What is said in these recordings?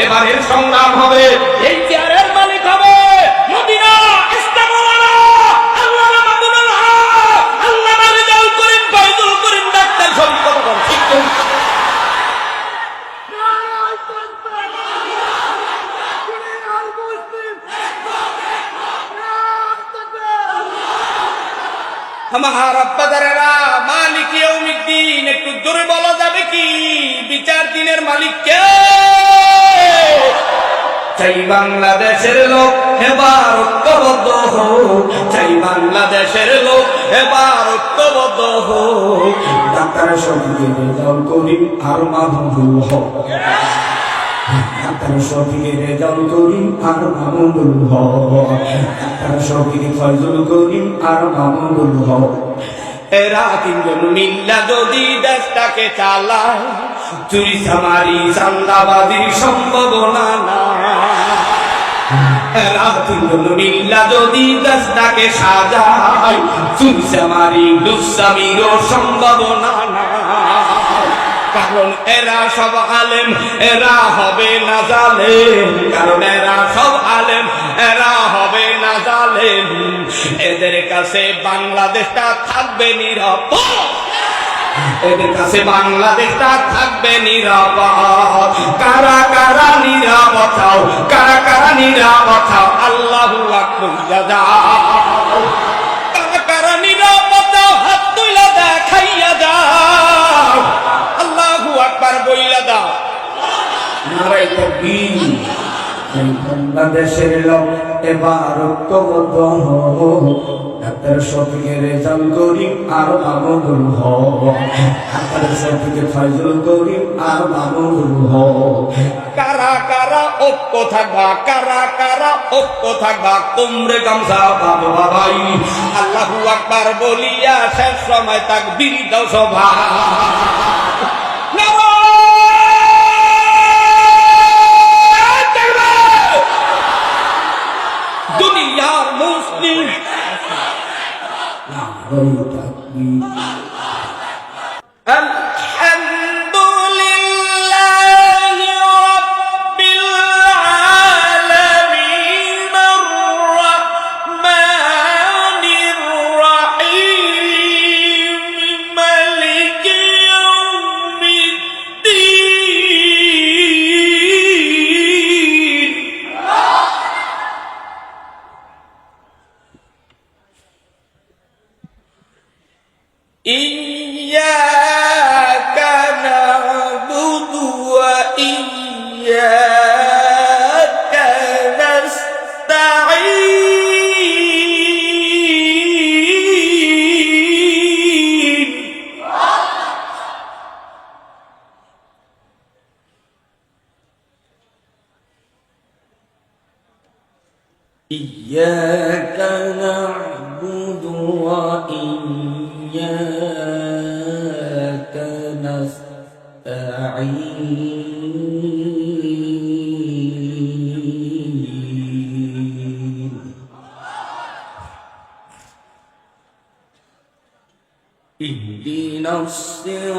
এবারের সংগ্রাম হবে এই চেয়ারের মালিক হবে মদিনা ইস্তেমাওয়ালা আল্লামা মামুনুল হক, আল্লামা রিজাউল করিম, ফয়জুল করিম, ডাক্তার শরীফ। কথা বল ঠিক তো? আমার আব্বাদারেরা, মালিক ইয়াউমিদ্দিন, একটু জোরে বলা যাবে কি? বিচার দিনের মালিক কে? চাই বাংলাদেশের লোক এবার ঐক্যবদ্ধ হোক, চাই বাংলাদেশের লোক এবার ঐক্যবদ্ধ হোক। ডাক্তার শফিকের রেজাউল করিম আর মাহমুদুল হক, ডাক্তার শফিকের রেজাউল করিম আর মাহমুদুল হক, ডাক্তার শফিক, ফয়জুল করিম আর মাহমুদুল হক। এরা তিনজন মিল্লা যদি দেশটাকে চালায়, চুরি চামারি চান্দাবাজির সম্ভাবনা না। এরা তিনজন মিল্লা যদি দেশটাকে সাজায়, চুরি চামারি লুচ্চামিরও সম্ভাবনা না। কারণ এরা সব আলেম, এরা হবে না জালেম, কারণ এরা সব আলেম, এরা হবে না জালেম। এদের কাছে বাংলাদেশটা থাকবে নিরাপদ, এদের কাছে বাংলাদেশটা থাকবে নিরাপদ। কারা কারা নিরাপদ চাও, কারা কারা নিরাপদ চাও, আল্লাহু আকবার যাও। কারা কারা নিরাপদ চাও, হাত তুলে দেখাইয়া যাও, আল্লাহু আকবার বইলা দাও। নারায়ে তাকবীর। বাংলাদেশের লোক এবার ঐক্যবদ্ধ হোক, ডাক্তার শফিকের রেজাউল করিম আর মাহমুদুল হক, ডাক্তার শফিকের ফয়জুল করিম আর মাহমুদুল হক। কারা কারা ঐক্য থাকবা, কারা কারা ঐক্য থাকবা, কোমরে গামছা বাবা ভাই, আল্লাহু আকবার বলিয়া শেষ সময় তাকবীর দাও সবাই। দুনিয়ার মুসলিম আলহামদুলিল্লাহি রাব্বিল আলামিন আর-রাহমানির রাহিম মালিকি ইয়াউমিদ্দিন। ইয়্যাকা না'বুদু ওয়া ইয়্যাকা নাস্তাঈন। ইয়্যাকা না'বুদু ওয়া ইয়্যাকা নাস্তাঈন। ইহদিনাস সিরাতাল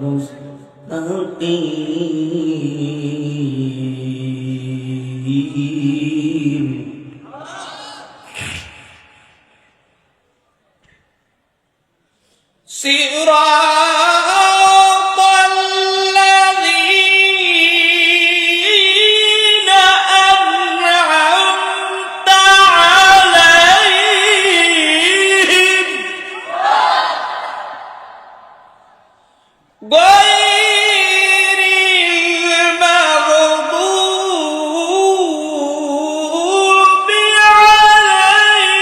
মুস্তাকিম। সিরাতাল লাযীনা আন'আমতা আলাইহিম গায়রিল মাগদূবি আলাইহিম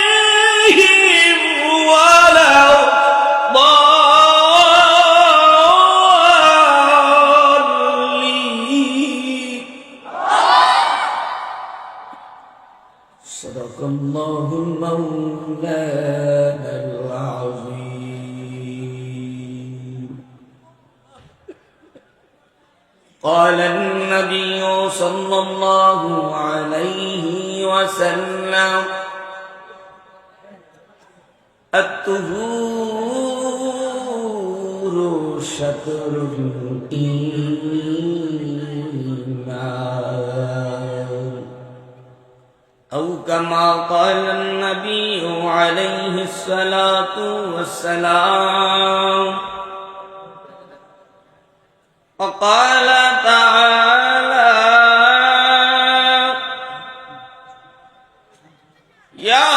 ওয়ালা ضالين. صدق الله مولانا العظيم. قال النبي صلى الله عليه وسلم الطهور شطر الإيمان أو كما قال النبي عليه الصلاة والسلام وقال تعالى يا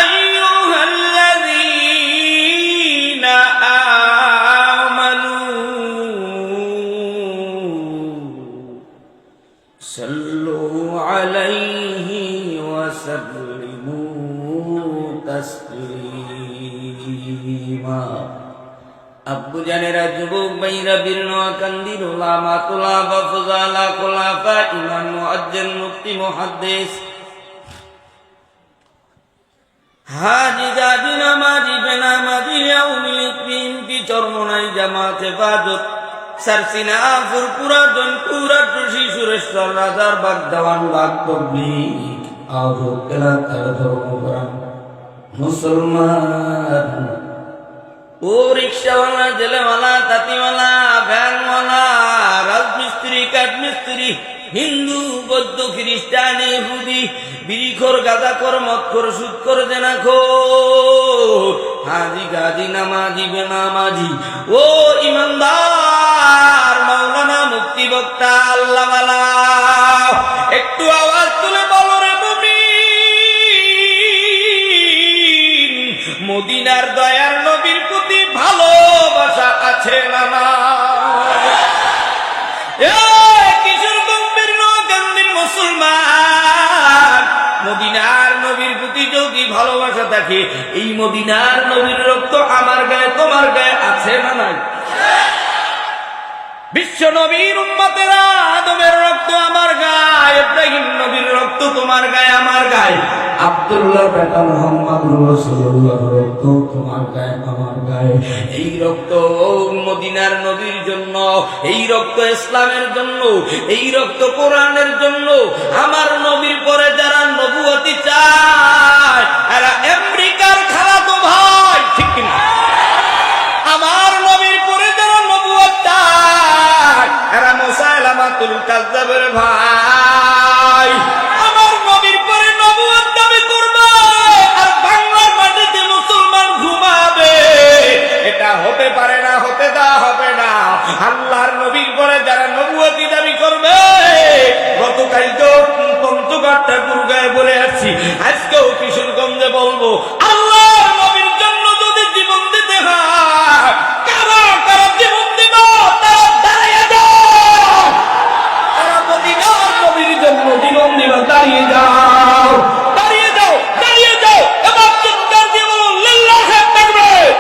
أيها الذين آمنوا صلوا عليه وسلموا تسليما আব্বু জানেরা, যুবক ভাইরা, বীর কান্দির উলামা তুলাবা ফুজালা খুলাফা ইমাম মুআজ্জিন মুফতি মুহাদ্দিস হাজি গাজী নামাজি বেনামাজি আউলিল ইকরিম চরমনাই জামাত হেফাজত সারসিনা ফুরপুরা জনপুরা টুসি সুরেশ্বর রাজার বাগদাওয়ান বাগ তবলিগ আরো এলাকার ধর্মপ্রাণ মুসলমান ও রিক্সাওয়ালা, জেলেওয়ালা, তাঁতিওয়ালা, ভ্যানওয়ালা, রাজমিস্ত্রি, কাঠমিস্ত্রি, হিন্দু, বৌদ্ধ, খ্রিস্টান, ইহুদি, বিড়িখোর, গাঁজাখোর, মদখোর, সুদখোর, জেনাখোর, হাজি গাজী নামাজি বেনামাজি, ও ইমানদার মাওলানা মুক্তি বক্তা আল্লাহওয়ালা, একটু আওয়াজ তুলে বলো রে মুমিন, মদিনার দয়ার নবীর প্রতি ভালোবাসা আছে না না? কিশোরগঞ্জের নওগাঁর মুসলমান, মদিনার নবীর প্রতি যদি ভালোবাসা থাকে, এই মদিনার নবীর রক্ত আমার গায়ে তোমার গায়ে আছে না নাই? বিশ্ব নবীর উম্মতেরা, আদমের রক্ত আমার গায়ে, ইব্রাহিম নবীর রক্ত তোমার গায়ে আমার গায়ে, আব্দুল্লাহ বেটা মুহাম্মদ রাসূলুল্লাহর রক্ত তোমার গায়ে আমার গায়ে। এই রক্ত মদিনার নবীর জন্য, এই রক্ত ইসলামের জন্য, এই রক্ত কোরআনের জন্য। আমার নবীর পরে যারা নবুয়তি চায় এরা আমেরিকার খালাতো ভাই, ঠিক কিনা? আমার নবীর পরে যারা নবুয়ত চায় এরা মুসাইলামাতুল কাজ্জাবের ভাই। আমার নবীর পরে নবুয়ত দাবি করবে আর বাংলার মাটিতে মুসলমান ঘুমাবে, এটা হতে পারে না, হতে দেওয়া হবে না। আল্লাহর নবীর পরে যারা নবুয়তি দাবি করবে, গতকাল তো পঞ্চগড় ঠাকুর গায়ে বলে আসছি, আজকেও কিশোরগঞ্জে বলবো, আল্লাহর নবীর জন্য যদি জীবন দিতে হয়, কারা কারা জীবন দিব তারা দাঁড়িয়ে যাও, তারা মদিনার নবীর জন্য জীবন দিবা, দাঁড়িয়ে যাও, দাঁড়িয়ে যাও, দাঁড়িয়ে যাও। এবার চিৎকার দিয়ে বলুন লিল্লাহি তাকবীর।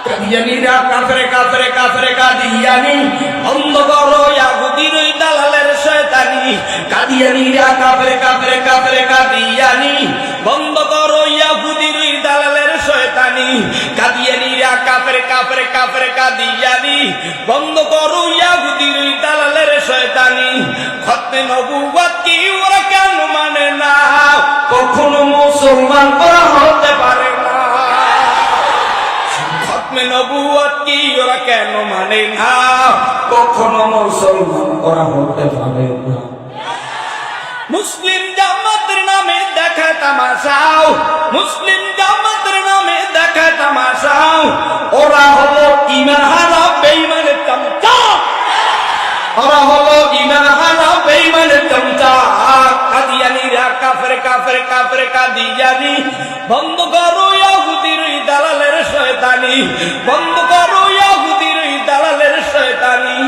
কাদিয়ানীরা কাফেরে কাফেরে কাফেরে কাদিয়ানী, বন্ধ করো ইয়াহুদীর ওই দালালের শয়তানি। কাদিয়ানীরা কাফেরে কাফেরে কাফেরে কাদিয়ানী, বন্ধ করো ইয়াহুদীর ওই দালালের শয়তানি। কাদিয়ানীরা কাফেরে কাফেরে কাফেরে কাদিয়ানী, বন্ধ করো ইয়াহুদীর ওই দালালের শয়তানি। খতমে নবুয়ত কি ওরা কেন মানে না? কখনো মুসলমান ওরা হতে পারে না। নবুয়ত কি ওরা কেন মানে না? কখনো মুসলমান ওরা হতে পারে না। মুসলিম জামাতের নামে দেখা তামাশাও, মুসলিম জামাতের নামে দেখা তামাশাও, ওরা হলো ঈমান হারা বেঈমানের চামচা, ওরা হলো ঈমান হারা বেঈমানের চামচা। কাদিয়ানীরা কাফেরে কাফেরে কাফেরে কাদিয়ানী, বন্ধ করো ইয়াহুদীর ওই দালালের শয়তানি, বন্ধ করো ইয়াহুদীর ওই দালালের শয়তানি।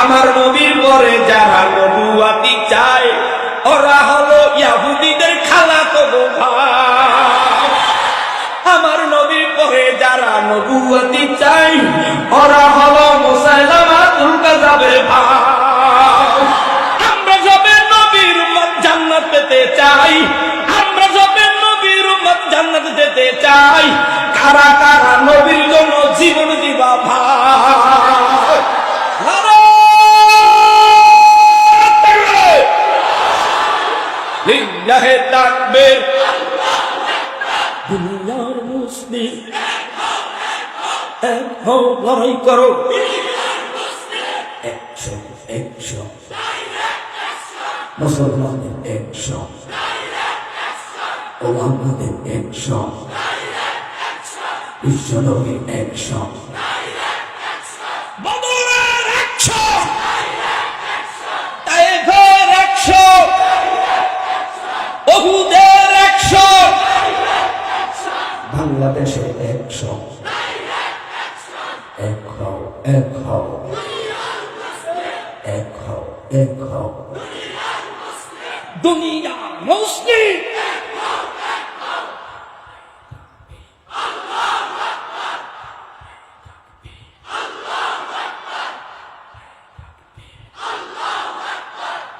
আমার নবীর পরে যারা নবুয়তি চায় ওরা হলো ইয়াহুদীদের খালাতো ভাই। আমার নবীর পরে যারা নবুয়তি চায় ওরা হলো মুসাইলামাতুল কাজ্জাবের ভাই। আমরা সবে নবীর উম্মত জান্নাত পেতে চাই, আমরা সবে নবীর উম্মত জান্নাত যেতে চাই। কারা কারা নবীর জন্য জীবন দিবা ভাই? লিল্লাহে তাকবীর। দুনিয়ার মুসলিম এক হও, লড়াই করো। একশো একশো মুসলমানের একশো, ওলামাদের একশো, বিশ্বনবীর একশো, বদরের একশো, তায়েফের একশো, উহুদের একশো, বাংলাদেশের একশো। এক হও, এক হও, এক হও, এক হও। দুনিয়া মুসলিম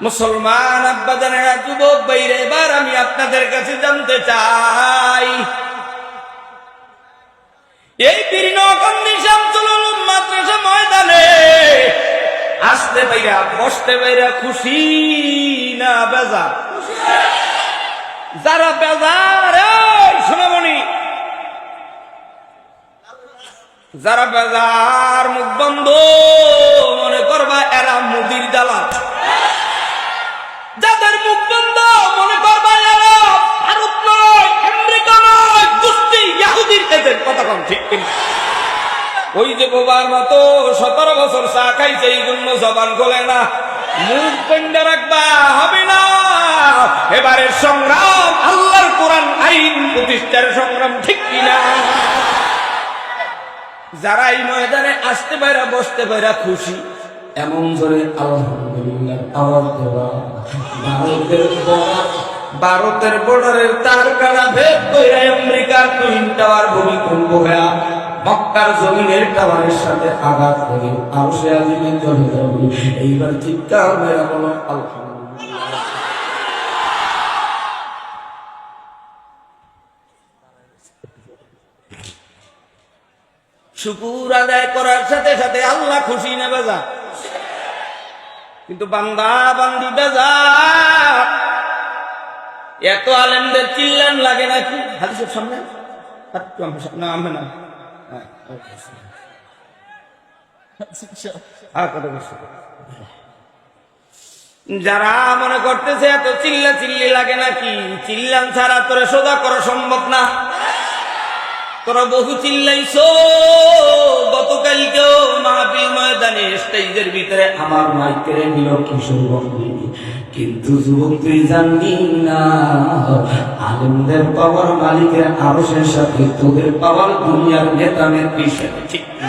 মুসলমান আব্বাজানেরা, যুবক ভাইরা, এবার আমি আপনাদের কাছে জানতে চাই, এই বীরনগরী শামসুল উলুম মাদ্রাসা ময়দানে আসতে পাইরা বসতে পাইরা খুশি না বেজার? যারা বেজার শোনামণি, যারা বেজার মুখ বন্ধ মনে করবা এরা মুদির দালাল। যাদের মুখ বন্ধ মনে করবা এরা ভারত নয়, আমেরিকা নয়, দুষ্টি ইহুদির এদের কথা কম ঠিক কিনা? ওই যে বোবার মতো 17 বছর চা খাইছে, এই জন্য জবান খোলে না। মুখ বন্ধ রাখবা হবে না। এবারের সংগ্রাম আল্লাহর কোরআন আইন প্রতিষ্ঠার সংগ্রাম ঠিক কিনা? যারা এই ময়দানে আসতে পারে বসতে পারে খুশি, এমন জোরে আলহামদুলিল্লাহ আওয়াজ দেওয়া। ভারতের বর্ডারের তার কাটা ভেদ কইরা আমেরিকার টুইন টাওয়ার ভূমিকম্প হয়ে মক্কার জমিনের টাওয়ারের সাথে আঘাত করে আরশে আজিমে চলে যাবে। এইবার চিৎকার মেরা বলো আলহামদুলিল্লাহ। শুকুর আদায় করার সাথে সাথে আল্লাহ খুশি না বেজা? কিন্তু বান্দা বান্দি বেজা। এত আলেমদের চিল্লান লাগে নাকি? হাদিসের সামনে না আমি না যারা মনে করতেছে এত চিল্লা চিল্লি লাগে নাকি? চিল্লান ছাড়া তোরে সোজা করা সম্ভব না। তোরা বহু চিল্লাইছো। গতকালকেও মাহফিল ময়দানে স্টেজের ভিতরে আমার মাইকের নিল কিশোর বন্ধু, কিন্তু যুবক তুই জানবি না আলেমদের পাওয়ার মালিকের আরশের সাথে তোদের পাওয়ার দুনিয়ার নেতা নেত্রীর সাথে ঠিক না।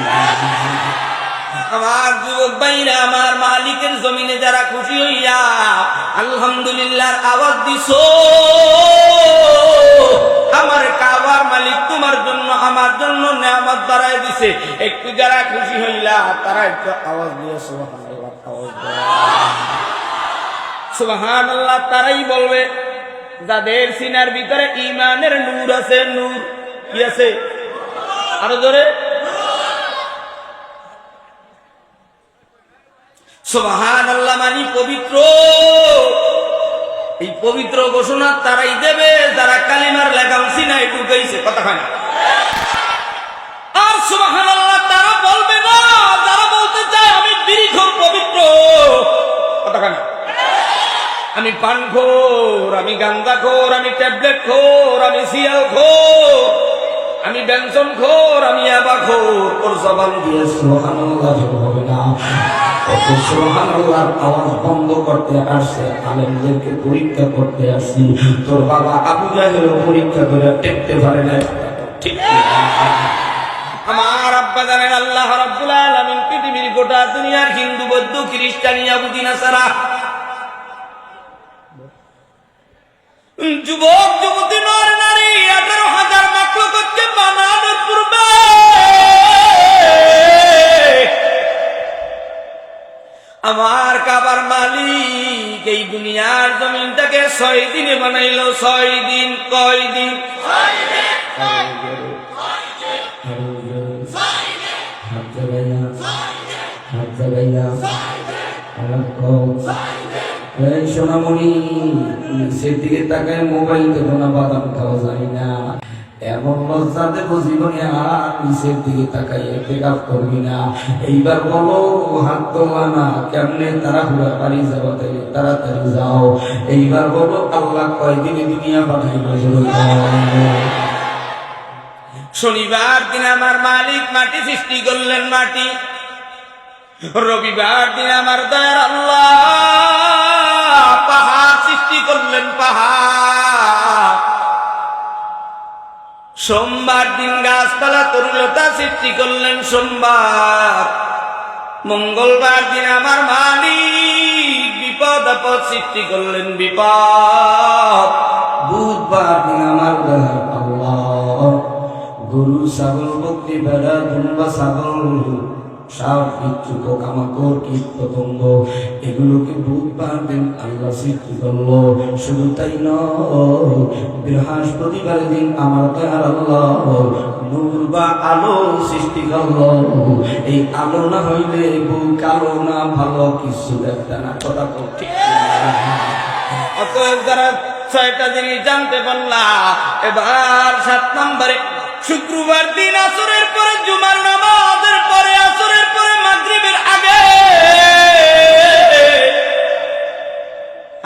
আমার যুবক ভাইরা, আমার মালিকের জমিনে যারা খুশি হইয়া আলহামদুলিল্লাহর আওয়াজ দিছো, আমার কাবার মালিক তোমার জন্য আমার জন্য নেয়ামত বাড়ায় দিছে। একটু যারা খুশি হইলা তারা একটু আওয়াজ দিয়ে সুবহানাল্লাহ, আওয়াজ সুবহানাল্লাহ তারাই বলবে যাদের সিনার ভিতরে ঈমানের নূর আছে। নূর কি আছে? আরো জোরে সুবহানাল্লাহ। মানে পবিত্র। এই পবিত্র ঘোষণা তারাই দেবে যারা কালিমার লেখা সিনায় ঢুকাইছে। কথা হয় না? আর সুবহানাল্লাহ তারা বলবে না যারা বলতে চায় আমি বিড়িখোর পবিত্র। কথা হয় না? আমি পানখোর, আমি গাঁজাখোর, আমি ট্যাবলেট খোর, আমি সিয়াল খোর, আমি বেনসন খোর, আমি ইয়াবাখোর। ওর জবান দিয়ে সুবহানাল্লাহ হবে না। সুবহানাল্লাহর আওয়াজ বন্ধ করতে আসছে, আলেমদেরকে পরীক্ষা করতে আসছি। তোর বাবা আবু জাহেল পরীক্ষা করে টেকতে পারে না। ঠিক আমার আব্বা জানেন আল্লাহ রাব্বুল আলামিন পৃথিবীর গোটা দুনিয়ার হিন্দু বৌদ্ধ খ্রিস্টান ইহুদি নাসারা যুবক যুবতী নর নারী 18,000 মাখলুককে বানানোর পূর্বে আমার কাবার মালিক এই দুনিয়ার জমিনটাকে 6 দিনে বানাইলো। 6 দিন। কয় দিন? 6 দিন। তাকাইয়া এই সোনামণি নিচের দিকে তাকায় মোবাইল দেখো না, বাদাম খাওয়া যায় না। এমন লজ্জা দেব জীবনে আর নিচের দিকে তাকাইয়া পেকআপ করবি না। এইবার বলো হাত তোলা না, কেমনে তারা হুড়া বাড়ি যাওয়া তাই তাড়াতাড়ি যাও। এইবার বলো আল্লাহ কয়দিনে দুনিয়া পাঠাইল। শনিবার দিন আমার মালিক মাটি সৃষ্টি করলেন মাটি, রবিবার দিন আমার দয়ার আল্লাহ পাহাড় সৃষ্টি করলেন পাহাড়, সোমবার দিন গাছপালা তরুলতা সৃষ্টি করলেন সোমবার, মঙ্গলবার দিন আমার মালিক বিপদ আপদ সৃষ্টি করলেন বিপদ, বুধবার দিন আমার দয়ার আল্লাহ গরু ছাগল বকরি ভেড়া দুম্বা ছাগল সাপ বিচ্ছু পোকামাকড় কীট পতঙ্গ এগুলোকে বুধবার দিন আল্লাহ সৃষ্টি করলো। শুধু তাই নয়, বৃহস্পতিবার দিন আমার দয়ার আল্লাহ নূর বা আলো সৃষ্টি করলো। এই আলো না হইলে বুক আলো না, ভালো কিছু দেখতে না। কথা তো ঠিক। অতএব যারা 6টা জিনিস জানতে পারলাম, এবার 7 নম্বরে শুক্রবার দিন আসরের পরে জুমার নামাজের পরে আসরের পরে মাগরিবের আগে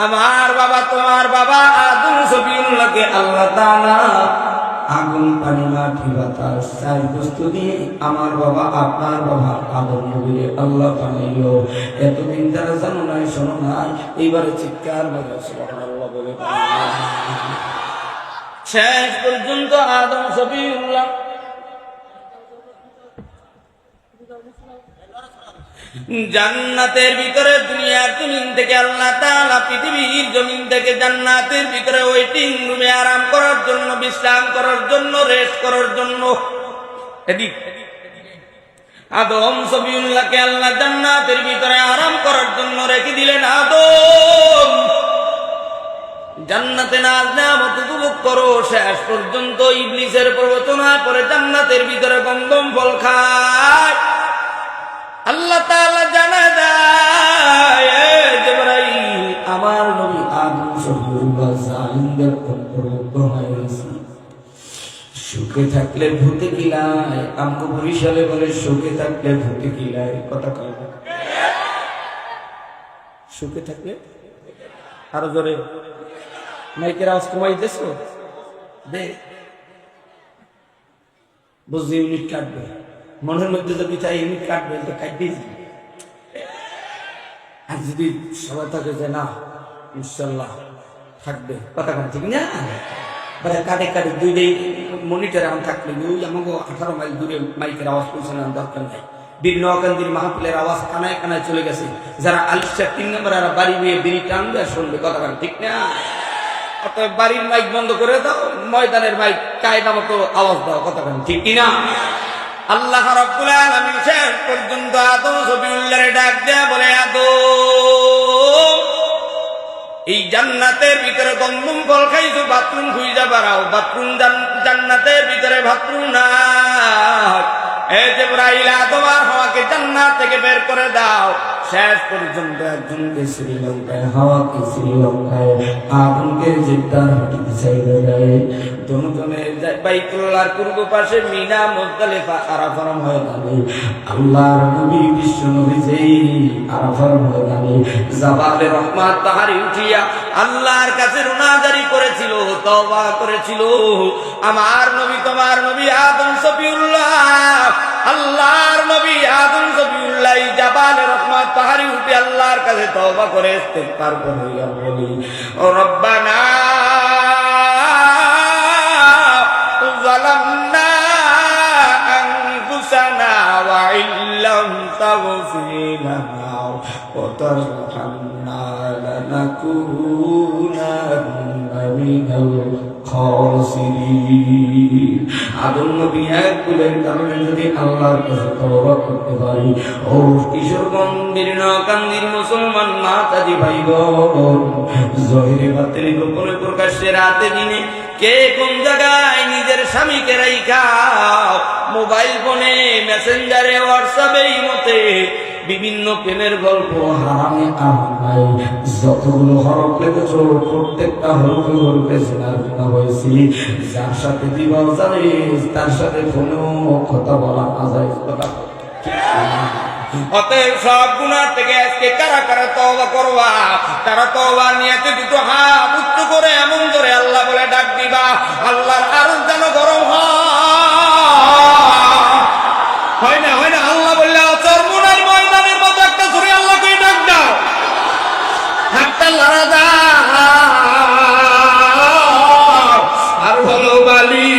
আমার বাবা তোমার বাবা আদম সফিউল্লাহকে আল্লাহ তাআলা আগুন পানি মাটি বাতাস 4 বস্তু দিয়ে আমার বাবা আপনার বাবা আদম নবীরে আল্লাহ বানাইলো। এতদিন তারা জানো নাই, শোনো নাই, এইবারে চিৎকার করে সুবহানাল্লাহ বলে শেষ পর্যন্ত আদম সফিউল্লাহ জান্নাতের ভিতরে দুনিয়ার জমিন থেকে আল্লাহ তাআলা পৃথিবীর জমিন থেকে জান্নাতের ভিতরে ওয়েটিং রুমে আরাম করার জন্য, বিশ্রাম করার জন্য, রেস্ট করার জন্য এদিক আদম সফিউল্লাহকে আল্লাহ জান্নাতের ভিতরে আরাম করার জন্য রেখে দিলেন। আদম জান্নাতে নাজ নেয়ামত উপভোগ করো। শেষ পর্যন্ত ইবলিসের প্রবচনার পরে জান্নাতের ভিতরে গন্ধম ফল খায়। আল্লাহ তাআলা জানায় দেয়, জিবরাইল আমার নবী আদম সফিউল্লাহ জালিমদের অন্তর্ভুক্ত হয়েছে। সুখে থাকলে ভূতে কিলায়, আমকো বরিশালে বলে সুখে থাকলে ভূতে কিলায়। কথা কয় না? সুখে থাকলে আরো জোরে মাইকের আওয়াজ কমাইতেছ দে, বুঝলি ইউনিট কাটবে মনের মধ্যে যদি চাই ইউনিট কাটবে তো কাটবেই। আর যদি সবাই থাকে যে না ইনশাল্লাহ থাকবে, কথা কথা ঠিক না? কাটে কাটে দুইটাই মনিটর এখন থাকলে ওই আমাকে 18 মাইল দূরে মাইকের আওয়াজ পৌঁছানোর দরকার নাই। বীর নওয়াকান্দির মাহফিলের আওয়াজ কানায় কানায় চলে গেছে। যারা আলিশার 3 নম্বর আর বাড়ি বিয়ে বিড়ি টানবে আর শুনবে, কথা কথা ঠিক না? অতএব বাড়ির মাইক বন্ধ করে দাও, ময়দানের মাইক কায়দা মতো আওয়াজ দাও, কথা কথা ঠিক কিনা? আল্লাহ রাব্বুল আলামিন শেষ পর্যন্ত আদম সফিউল্লাহরে ডাক দেয়া বলে, আদম এই জান্নাতের ভিতরে গন্ধম ফল খাইছো, বাথরুম খুঁজা বাড়াও। বাথরুম জান্নাতের ভিতরে বাথরুম নাই। জিবরাইল আদম আর হাওয়াকে জান্নাত থেকে বের করে দাও। শেষ পর্যন্ত একজনকে শ্রীলঙ্কায়, হাওয়াকে শ্রীলঙ্কায়, আদমকে জেদ্দার মাটিতে চাইতে দেয়। দুজনে বাইতুল্লাহর পূর্ব পাশে মিনা মুজদালিফা আরাফার ময়দানে আল্লাহর নবী বিশ্ব নবী যেই আরাফার ময়দানে জাবালে রহমাত পাহাড়ে উঠিয়া আল্লাহর কাছে রুনাজারি করেছিল, তওবা করেছিল। আমার নবী তোমার নবী আদম সফিউল্লাহ, আল্লাহর নবী আদম সফিউল্লাহ জাবালে রহমাত পাহাড়ে উঠে আল্লাহর কাছে তওবা করে ইস্তিগফার করে বলি, ও রব্বানা ظلمنا أنفسنا وإن لم تغفر لنا وترحمنا لنكونن من الخاسرين। আদম নবী এক ভুলের কারণে যদি আল্লাহর কাছে তওবা করতে পারি, ও কিশোরগঞ্জের নওকান্দির মুসলমান মাতাজি ভাই বোন, জহিরে বাতিলে গোপনে প্রকাশ্যে রাতে দিনে কে কোন জায়গায় নিজের স্বামীকে রাইখা মোবাইল ফোনে মেসেঞ্জারে হোয়াটসঅ্যাপে মতে বিভিন্ন প্রেমের গল্প। হারামে আমার নাই যতগুলো হরফ লেগেছ প্রত্যেকটা হরফে হরফে জিনার গুনাহ হয়েছি। যার সাথে বিবাহ জানে তার সাথে কোনো কথা বলা না যায়। অতএব সব গুনাহ থেকে আজকে কারা কারা তওবা করবা, তারা তওবা নিয়তে দুটো হাত উচ্চ করে এমন করে আল্লাহ বলে ডাক দিবা, আল্লাহর আরশ যেন গরম হয় না, হয় না। আল্লাহ বললে চরমুনার ময়দানের মতো একটা জোরে আল্লাহকে ডাক দাও, হাতটা লড়া দাও। আর হলো বালি,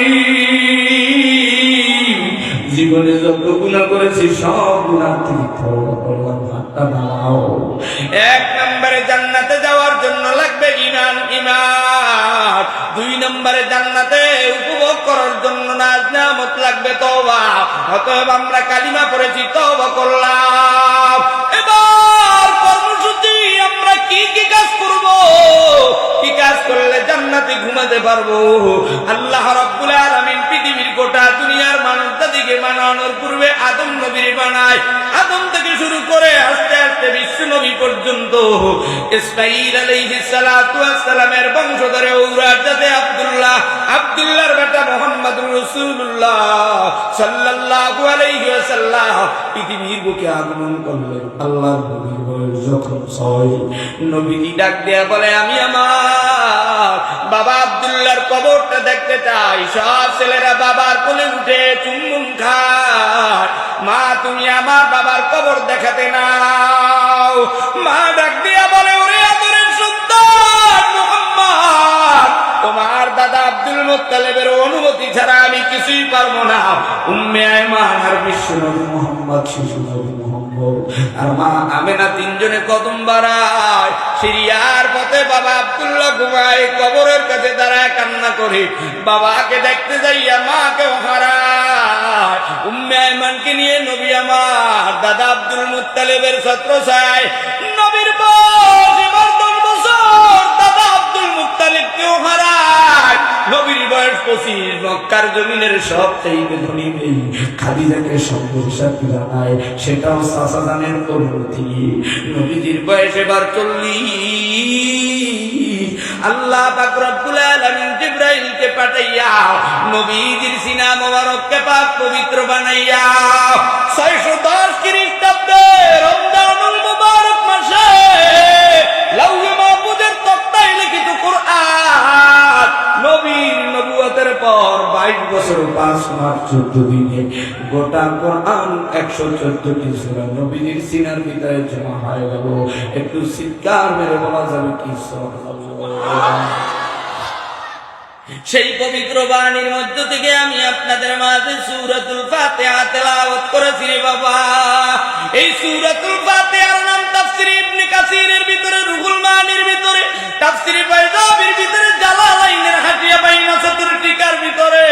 জীবনে যত গুনাহ করেছি সব গুনাহ থেকে তওবা করলাম, হাতটা নামাও। এক নম্বরে জান্নাতে যাওয়ার জন্য লাগবে ঈমান, ঈমান। দুই নম্বরে জান্নাতে উপভোগ করার জন্য নাজ নিয়ামত লাগবে তওবা। অতএব আমরা কালিমা পড়েছি, তওবা করলাম। এবার কর্মসূচি আমরা কি কি কাজ করব, কি কাজ করলে জান্নাতে ঘুমাতে পারবো। আল্লাহ রাব্বুল আলামিন পৃথিবীর গোটা দুনিয়ার মানুষ জাতিকে বানানোর পূর্বে আদম নবীর বানায়। আদম থেকে শুরু করে আস্তে আস্তে বিশ্ব নবী পর্যন্ত ইসমাঈল আলাইহিস সালাতু ওয়াস সালামের বংশধরে ঔরাদ জাতে আব্দুল্লাহ, আব্দুল্লাহর বেটা মুহাম্মদুর রাসূলুল্লাহ সাল্লাল্লাহু আলাইহি ওয়াসাল্লাম পৃথিবীর বুকে আগমন করলেন। আল্লাহর নবীর বয়স যখন 6, নবীজি ডাক দেয়া বলে, আমি আমার বাবা আব্দুল্লাহর কবরটা দেখতে চাই। সব ছেলেরা বাবার কোলে উঠে চুম্বন খায়। মা তুমি আমার বাবার কবর দেখাতে নাও। মা ডাক দিয়া বলে, ওরে আদরের সন্তান মুহাম্মদ, তোমার দাদা আব্দুল মুত্তালিবের অনুমতি ছাড়া আমি কিছুই পারবো না। উম্মে আয়মান আর বিশ্ব নবী মুহাম্মদ, শিশু নবী মুহাম্মদ আর মা আমেনা তিনজনে কদম বাড়ায়। সিরিয়ার পথে বাবা আব্দুল্লাহ ঘুমায়, কবরের কাছে দাঁড়ায় কান্না করে। বাবাকে দেখতে যাইয়া মাকেও হারায়। উম্মে আয়মানকে নিয়ে নবী আমার দাদা আব্দুল মুত্তালিবের ছত্রছায়ায়, নবীর বয়স এবার 10 বছর, দাদা আব্দুল মুত্তালিবকেও হারায়। নবীর বয়স 25, মক্কার জমিনের সবচাইতে ধনী মেয়ে খাদিজাকে সম্পর্কে জানায়, সেটাও সাসাদানের অনুমতি। নবীজির বয়স এবার 40। আল্লাহ পাক রব্বুল আলামিন জিবরাইলকে পাঠাইয়া নবীজির সিনা মোবারককে পাক পবিত্র বানাইয়া 610 খ্রিস্টাব্দে রমজানুল মুবারক মাসে লাউহে মাহফুজের তক্তায় লিখিত কুরআন নবীর নবুয়তের পর 22 বছর 5 মাস 14 দিনে গোটা কোরআন 114টি সূরা নবীর সিনার ভিতরে জমা হয়ে গেল। একটু চিৎকার মেরে বলা যাবে কি সুবহানাল্লাহ। সেই পবিত্র বাণীর মধ্য থেকে আমি আপনাদের মাঝে সূরাতুল ফাতিহা তেলাওয়াত করেছি রে বাবা। এই সূরাতুল ফাতিহার নাম তাফসীর ইবনে কাসিরের ভিতরে, রুহুল মানির ভিতরে, তাফসীর বাইজাবির ভিতরে, জালালাইনের হাটিয়া বাইনা সতুর টিকার ভিতরে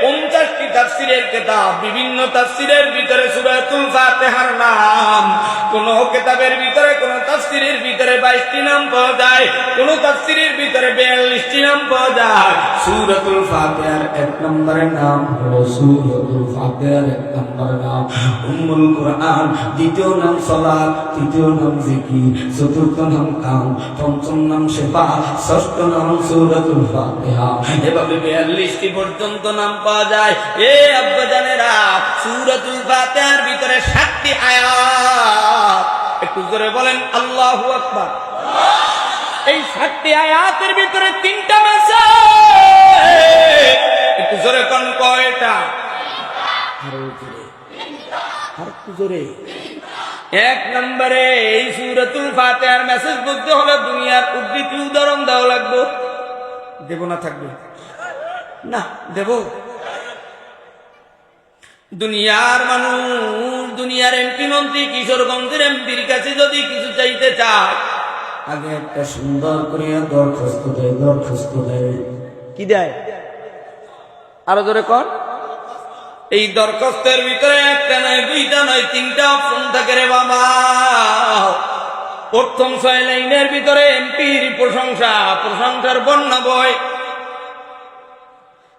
50টি তাফসীরের কিতাব, বিভিন্ন তাফসীরের ভিতরে সূরাতুল ফাতিহার নাম কোন কিতাবের ভিতরে, কোন তাফসীরের ভিতরে 22টি নাম পাওয়া যায়, কোন তাফসীরের ভিতরে 42টি নাম পাওয়া যায়। সূরাতুল ফাতিহার 1 নম্বরের নাম হলো সূরাতুল ফাতিহার 1 নম্বরের নাম উম্মুল কুরআন, দ্বিতীয় নাম সালাত, তৃতীয় নাম জিকির, চতুর্থ নাম কাম, পঞ্চম নাম শিফা, ষষ্ঠ নাম সূরাতুল ফাতিহা। এভাবে 42টি পর্যন্ত নাম পাওয়া যায়। এ আব্বাজানেরা, সূরাতুল ফাতিহার ভিতরে 7টি আয়াত। একটু জোরে বলেন আল্লাহু আকবার। এই 7টি আয়াতের ভিতরে 3টা মেসেজ। একটু জোরে কোন কয়টা? আরো জোরে, আর একটু জোরে। 1 নম্বরে এই সূরাতুল ফাতিহার মেসেজ বুঝতে হলে দুনিয়ার উদ্ধৃতি উদাহরণ দেওয়া লাগবে। দেব না থাকবে না, দেব। দুনিয়ার মানুষ, দুনিয়ার এমপি মন্ত্রী, কিশোরগঞ্জের এমপির কাছে যদি কিছু চাইতে চায়, আগে একটা সুন্দর করে দরখাস্ত দেয়। কি দেয়? আরো জোরে কর। এই দরখাস্তের ভিতরে একটা নয়, দুইটা নয়, 3টা অপশন থাকে রে বাবা। প্রথম 6 লাইনের ভিতরে এমপির প্রশংসার বন্যা বয়।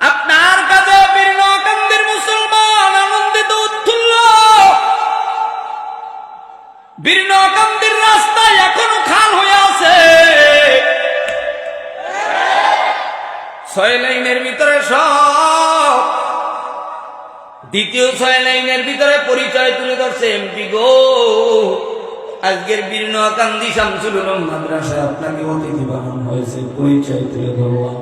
আপনার কাছে বীরনকান্দির মুসলমান আনন্দিত উৎফুল্ল। বীরনকান্দির রাস্তায় এখনো খাল হয়ে আছে, 6 লাইনের ভিতরে সব, দ্বিতীয় 6 লাইনের ভিতরে পরিচয় তুলে ধরছে এমপি গো। আজকের বীরনকান্দি শামসুল উলুম মাদ্রাসায় আপনাকে অতিথি বানানো হয়েছে, পরিচয় তুলে ধরলাম।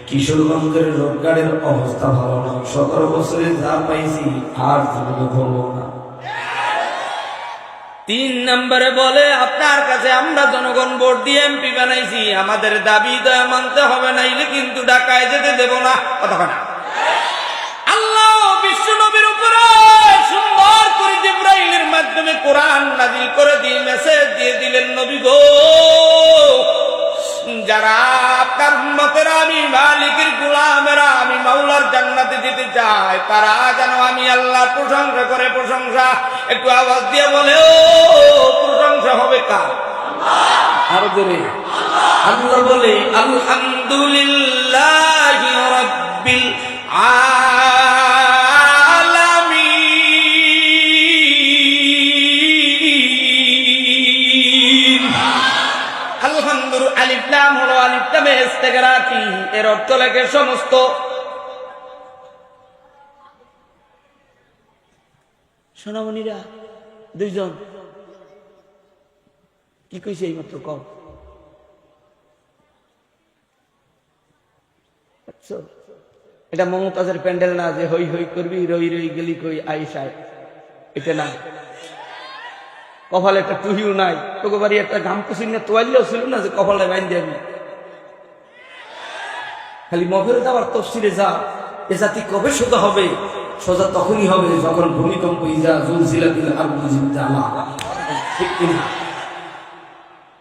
কিশোরগঞ্জের রোডগার্ডের অবস্থা ভালো না, 17 বছরে যা পাইছি আর তুলে ধরবো না। 3 নম্বরে বলে আপনার কাছে আমরা জনগণ ভোট দিয়ে এমপি বানাইছি, আমাদের দাবি দয়া মানতে হবে, নাইলে কিন্তু ঢাকায় যেতে দেব না। কথা না, আল্লাহ বিশ্ব নবীর উপরে সুন্দর করে জিবরাইলের মাধ্যমে কোরআন নাযিল করে দিয়ে মেসেজ দিয়ে দিলেন, নবী গো, যারা আপনার উম্মতেরা, আমি মালিকের গোলামেরা, আমি মাওলার জান্নাতে যেতে চাই, তারা যেন আমি আল্লাহর প্রশংসা করে। প্রশংসা একটু আওয়াজ দিয়ে বলে, ও প্রশংসা হবে কার? আরো জোরে আল্লাহ বলে, আলহামদুলিল্লাহি রাব্বিল আলামিন। আলহামদুলিল্লাহ, আলিফ লাম হলো আলিফ লামে ইস্তেগরাকি, এর অর্থ লাগে সমস্ত। সোনামণিরা 2 জন কি কইছে এই মাত্র কম? এটা মমতাজের প্যান্ডেল না যে হই হই করবি, রই রই গেলি কই আইসায়, এটা না। কপালে একটা টুহিও নাই, তোকে বাড়ি একটা গামকুসির না তোয়ালিও ছিল না যে কপালে বাইন যাবি। খালি মফের যাওয়ার তফসিরে যা, এ জাতি কবে সোজা হবে? সোজা তখনই হবে যখন ভূমিকম্প ইজা জুলজিলাতিল আরদু জিলজালা। ঠিক কিনা?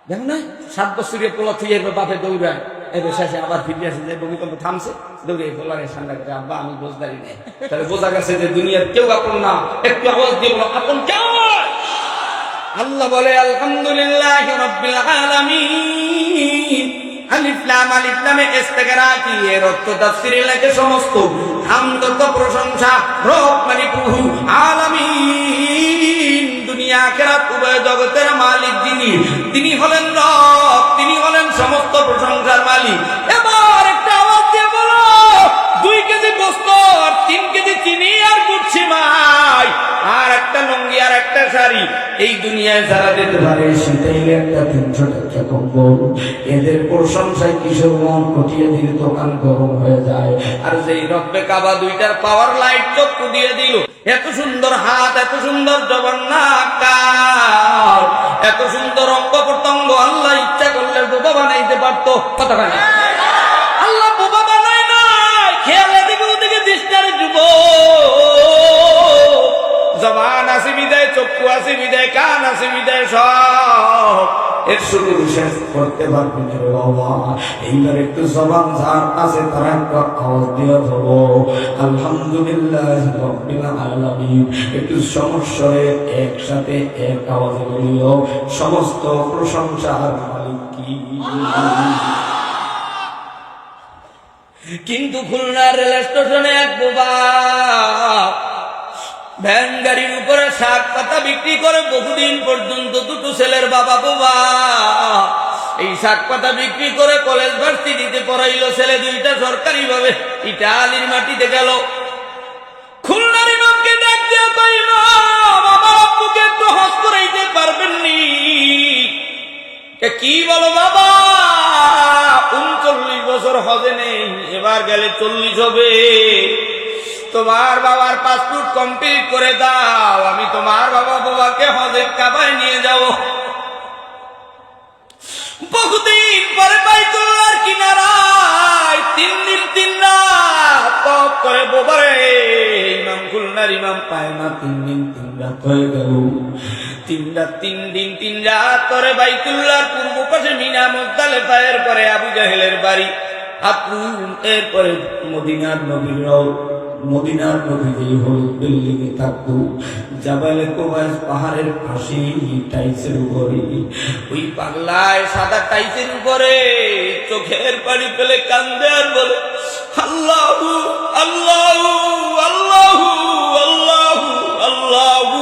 দেখো না, 7 বছরের পোলা থুই এর বাপে দৌড়ায়, এবার শেষে আবার ফিরে আসে যে ভূমিকম্প থামছে, দৌড়ে পোলারে সামনে করে, আব্বা আমি বোঝদারি নেই। তাহলে বোঝা গেছে যে দুনিয়ার কেউ আপন না। একটু আওয়াজ দিয়ে বলো, আপন কেউ? আল্লাহ বলে, আলহামদুলিল্লাহি রাব্বিল আলামিন। আলিফ লাম, আলিফ লামে ইস্তেগরাকি, এর অর্থ তাফসীরে লেখে সমস্ত। হামদ তো প্রশংসা, রব মানে প্রভু, আলামিন দুনিয়া আখিরাত উভয় জগতের মালিক যিনি, তিনি হলেন রব, তিনি হলেন সমস্ত প্রশংসার মালিক। এবার একটা আওয়াজ দিয়ে বলো, 2 কেজি গোস্ত আর 3 কেজি চিনি আর বুঝছি মাই আর একটা লুঙ্গি আর একটা শাড়ি, এই দুনিয়ায় যারা দিতে পারে, শীতাইলে একটা 300 টাকা কম্বল, এদের প্রশংসায় কিশোরগঞ্জ কটিয়াদির দোকান গরম হয়ে যায়। আর যেই রব্বে কাবা 2টার পাওয়ার লাইট চক্ষু দিয়ে দিল, এত সুন্দর হাত, এত সুন্দর জবান, নাক, কান, এত সুন্দর অঙ্গ প্রত্যঙ্গ, আল্লাহ ইচ্ছা করলে বোবা বানাইতে পারতো। কথা না, আল্লাহ বোবা বানায় নাই, খেয়াল এদিকে ওদিকে দৃষ্টারে যুব, জবান আছে বিদায়, চক্ষু আছে বিদায়, কান আছে বিদায়, সব এর শুরু শেষ করতে পারবেন রে বাবা। এইবার একটু জবান যার আছে তারা একটু আওয়াজ দিয়ে ধরো, আলহামদুলিল্লাহ রাব্বিল আলামিন। একটু সমস্যারে একসাথে এক আওয়াজে বলিও, সমস্ত প্রশংসার মালিক কি। কিন্তু খুলনার রেল স্টেশনে এক বোবা ভ্যান গাড়ির উপরে শাক পাতা বিক্রি করে বহুদিন পর্যন্ত, 2 ছেলের বাবা বোবা। এই শাক পাতা বিক্রি করে কলেজ ভার্সিটিতে পড়াইলো, ছেলে 2টা সরকারি ভাবে ইটালির মাটিতে গেল। খুলনার ইমামকে ডাক দিয়ে কইল, বাবা আব্বুকে একটু হজ করাইতে পারবেননি? কি বলো বাবা, 39 বছর হজে নেই, এবার গেলে 40 হবে। তোমার বাবার পাসপোর্ট কমপ্লিট করে দাও, আমি তোমার বাবাকে হজের কাবায় নিয়ে যাব। বহুদিন পরে বাইতুল্লাহর কিনারায় 3 দিন 3 রাত তপ করে বোবারে ইমাম, খুলনার ইমাম পায় না, 3 দিন 3 রাত হয়ে গেল। 3 রাত 3 দিন 3 রাত করে বাইতুল্লাহর পূর্ব পাশে মিনা মুজদালিফা, এরপরে আবু জাহেলের বাড়ি আকুম, এরপরে মদিনার নবীর মদিনার নবী যেই হলুদ বিল্ডিং এ থাকতো, জাবালে কোবাস পাহাড়ের পাশে টাইসের উপরে, ওই পাগলায় সাদা টাইসের উপরে চোখের পানি ফেলে কান্দে আর বলে, আল্লাহু আল্লাহু আল্লাহু আল্লাহু আল্লাহু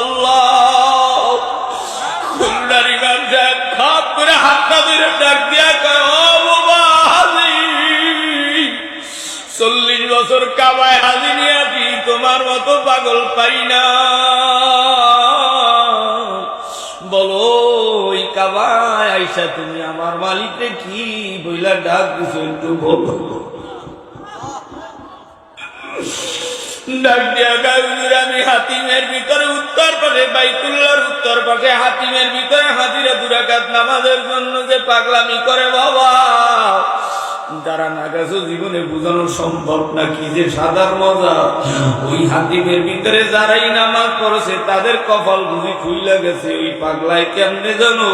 আল্লাহ। কাবায় হাজি নিয়াছি, তোমার মতো পাগল পাই না। বলো ওই কাবায় আইসা তুমি আমার মালিককে কি বইলা ডাক দিছো একটু বলো। ডাক দিয়া গায়ে হুজুর, আমি হাতিমের ভিতরে উত্তর পাশে, বাইতুল্লাহর উত্তর পাশে হাতিমের ভিতরে হাজিরা দুরাকাত নামাজের জন্য যে পাগলামি করে বাবা, যারা না গেছো জীবনে বোঝানো সম্ভব না কি যে সাদার মজা। ওই হাতিমের ভিতরে যারাই নামাজ পড়েছে তাদের কপাল বুঝি খুইলা গেছে। ওই পাগলায় কেমনে জানো,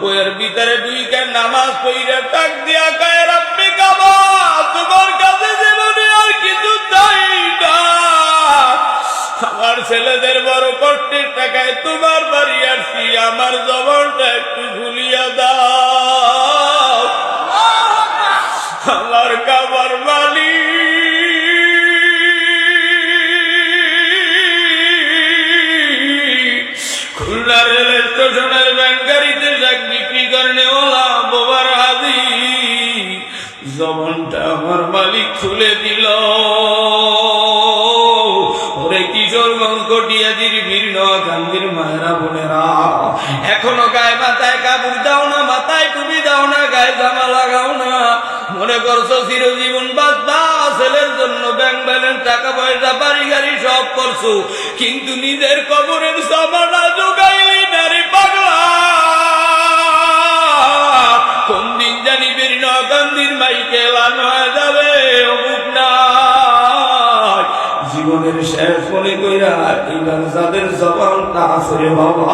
ওর ভিতরে দুইটা নামাজ পড়িয়া টাক দিয়া গায়ে রাব্বি কাবা, তোমার কাছে জীবনে আর কিছু চাই না। আমার ছেলেদের বড় কষ্টের টাকায় তোমার বাড়ি আসছি, আমার জবানটা একটু ভুলিয়া দাও। আমার কাবার মালিক খুলনা রেল স্টেশনের ব্যাংকারিতে শাক বিক্রি করে ওলা বোবার হাজি, জবানটা আমার মালিক খুলে দিল। ওরে কিশোরগঞ্জ কটিয়াদির বীর গান্ধীর মায়েরা বোনেরা, এখনো গায়ে মাথায় কাপড় দাও না, মাথায় টুপি দাও না, গায়ে জামা লাগাও না। মনে করছো চিরজীবন বাঁচবা, ছেলের জন্য ব্যাংক ব্যালেন্স, টাকা পয়সা, বাড়ি গাড়ি সব করছো, কিন্তু নিজের কবরের সামানা জোগাইলি নারী পাগলা। কোন দিন জানি বীর গান্ধীর মাইকে এলান হয়ে যাবে, অমুক না জীবনের শেষ মনে কইরা এবার যাদের জবানটা আছে রে বাবা,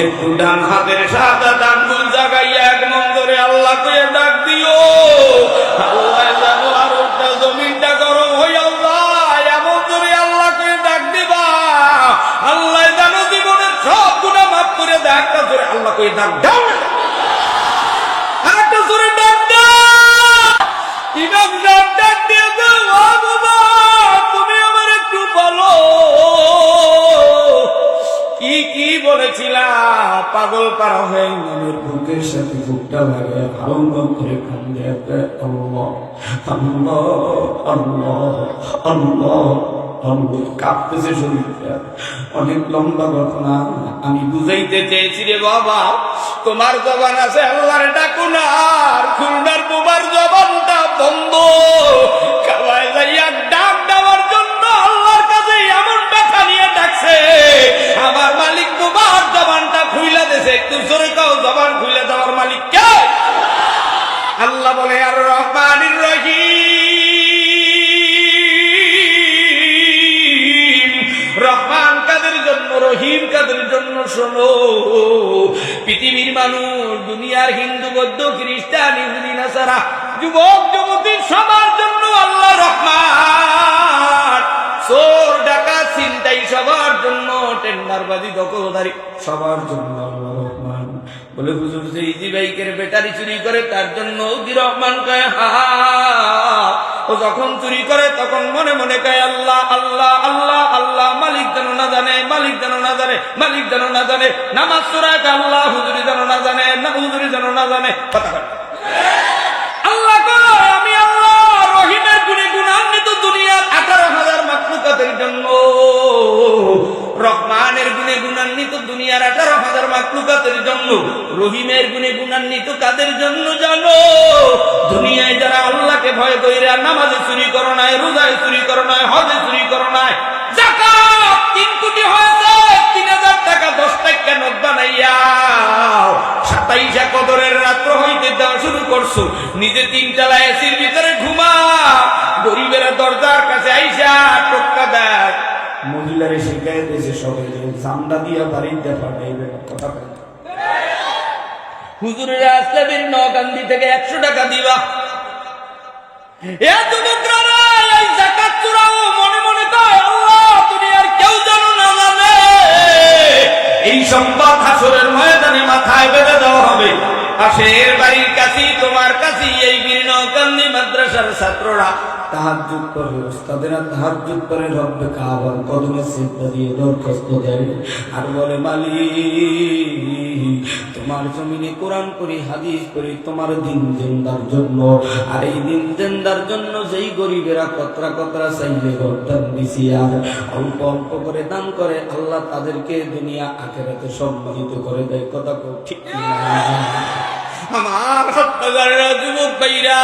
একটু ডান হাতের সাদা ডানগুল জাগাইয়া এক মন্তরে আল্লাহ কইয়া ডাক দিও। আল্লাহ জানো আর ওটা জমিনটা গরম হইয়া যায়, এমন করে আল্লাহ কইয়া ডাক দিবা। আল্লাহ জানো জীবনের সব গুনাহ মাফ করে দেয়। একটা জোরে আল্লাহ কইয়া ডাক দাও, একটা জোরে ডাক দাও। ইমাম সাহেব ডাক দিয়ে দাও, বাবা তুমি আমার একটু বলো কি কি বলেছিলা। পাগল পারা হয়ে মনের বুকের সাথে বুকটা লাগে আরম্ভ করে কান্দে, আল্লাহ আল্লাহ আল্লাহ আল্লাহ আল্লাহ, কাঁপতেছে শরীরটা। অনেক লম্বা ঘটনা, আমি বুঝাইতে চেয়েছি রে বাবা, তোমার জবান আছে আল্লাহর ডাকো না, আর খুলনার বোবার জবানটা বন্ধ। কাবায় যাইয়া ডাক দেওয়ার জন্য আল্লাহর কাছে এমন ব্যথা নিয়ে ডাকছে, আমার মালিক বোবার জবানটা খুইলা দিয়েছে। একটু জোরে কাও, জবান খুইলা দেওয়ার মালিক কে? আল্লাহ বলে আর রহমানির রহিম। রহমান কাদের জন্য, রহিম কাদের জন্য? শোনো, পৃথিবীর মানুষ, দুনিয়ার হিন্দু, বৌদ্ধ, খ্রিস্টান, ইহুদি, নাসারা, যুবক যুবতী সবার জন্য আল্লাহ রহমান। চোর ডাকাত ছিনতাই সবার জন্য, টেন্ডারবাজি দখলদারি সবার জন্য আল্লাহ রহমান। বলে হুজুর যে ইজি বাইকের ব্যাটারি চুরি করে তার জন্য উদি রহমান কয় হা। ও যখন চুরি করে তখন মনে মনে কয় আল্লাহ আল্লাহ আল্লাহ আল্লাহ, মালিক যেন না জানে, মালিক যেন না জানে, মালিক যেন না জানে। নামাজ সুরায় আল্লাহ, হুজুরি যেন না জানে, না হুজুরি যেন না জানে। কথা বলে আল্লাহ কয় আমি আল্লাহ রহিমের গুণে গুণান্বিত দুনিয়ার 18,000 মাখলুকাতের জন্য, রহমানের গুণে গুণান্বিত দুনিয়ার 18,000 মাখলুকাতের জন্য, রহিমের গুণে গুণান্বিত কাদের জন্য জানো? দুনিয়ায় যারা আল্লাহকে ভয় কইরা নামাজে চুরি করো নাই, রোজায় চুরি করো নাই, হজে চুরি করো নাই, যাকাত 3 কোটি হয়েছে, 3,000 টাকা 10 টাকা নোট বানাইয়া 27 কদরের রাত্র হইতে দেওয়া শুরু করছো, নিজে 3 তলা এসির ভিতরে ঘুমা, গরিবেরা দরজার কাছে আইসা টোক্কা দেয়। মহিলারে শিখাই দিয়েছে সবাই জামদা দিয়া বাড়িতে পাঠাইবে। কথা হুজুরের আসলে বীর নগান্ধী থেকে 100 টাকা দিবা। মনে মনে কয় আল্লাহ দুনিয়ার কেউ যেন না জানে, এই সংবাদ হাসরের ময়দানে মাথায় বেঁধে দেওয়া হবে। পাশের বাড়ির কাছে, তোমার কাছে এই বীর নগান্ধী মাদ্রাসা মাদ্রাসার ছাত্ররা তাহাজ্জুদ করে, উস্তাদেরা তাহাজ্জুদ করে রব্বে কাবার কদমে সিজদা দিয়ে দরখাস্ত দেয় আর বলে, মালিক তোমার জমিনে কোরআন করি, হাদিস করি তোমার দিন জিন্দার জন্য। আর এই দিন জিন্দার জন্য যেই গরিবেরা কতরা কতরা চাইলে গর্দান দিছি আর অল্প অল্প করে দান করে, আল্লাহ তাদেরকে দুনিয়া আখিরাতে সম্মানিত করে দেয়। কথা ঠিক না? আমার হত্যাকারীরা যুবক ভাইরা,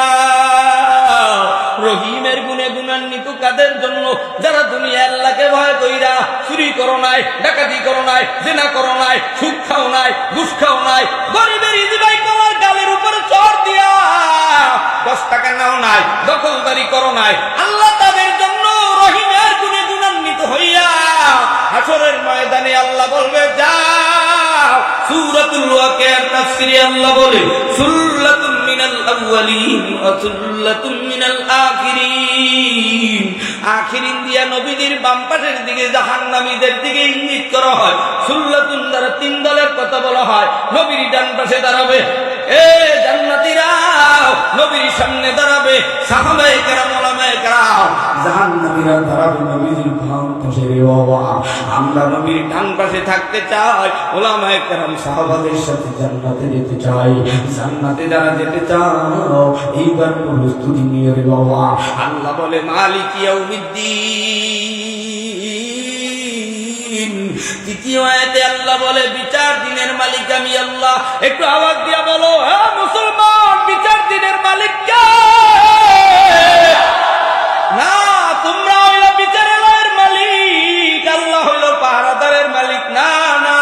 রহিমের গুণে গুণান্বিত কাদের জন্য? যারা দুনিয়া আল্লাহকে ভয় কইরা চুরি করো নাই, ডাকাতি করো নাই, জিনা করো নাই, সুদ খাও নাই, ঘুষ খাও নাই, গরিবের ইজিবাই তোমার গালের উপরে চড় দিয়া 10 টাকা নাও নাই, দখলদারি করো নাই। আল্লাহ তাদের জন্য রহিমের গুণে গুণান্বিত হইয়া হাসরের ময়দানে আল্লাহ বলবে, যাও। সূরাতুল ওয়াকিয়ার তাফসীরে আল্লাহ বলে, সুল্লাতুম মিনাল আউয়ালিন ওয়া সুল্লাতুম মিনাল আখিরিন। আখিরিন দিয়া নবীদের বাম পাশের দিকে জাহান্নামীদের দিকে ইঙ্গিত করা হয়। সুল্লাতুন দ্বারা 3 দলের কথা বলা হয়। নবীর ডান পাশে দাঁড়াবে এ জান্নাতীরা, নবীর সামনে দাঁড়াবে সাহাবায়ে কেরাম, ওলামায়ে কেরাম। জাহান্নামীরা দাঁড়াবে নবীর বাম পাশে। রে বাবা, আমরা নবীর ডান পাশে থাকতে চাই, ওলামায়ে কেরাম সাহাবাদের সাথে জান্নাতে যেতে চাই। জান্নাতে যারা যেতে চাও এইবার প্রস্তুতি নিয়ে রে বাবা। আল্লাহ বলে, মালিক ইয়াউমিদ্দিন। দ্বিতীয় আয়াতে আল্লাহ বলে, বিচার দিনের মালিক আমি আল্লাহ। একটু আওয়াজ দিয়া বলো, হ্যাঁ মুসলমান, বিচার দিনের মালিক কে? না, তোমরা হইল বিচারালয়ের মালিক, আল্লাহ হইল পাহারাদারের মালিক। না না,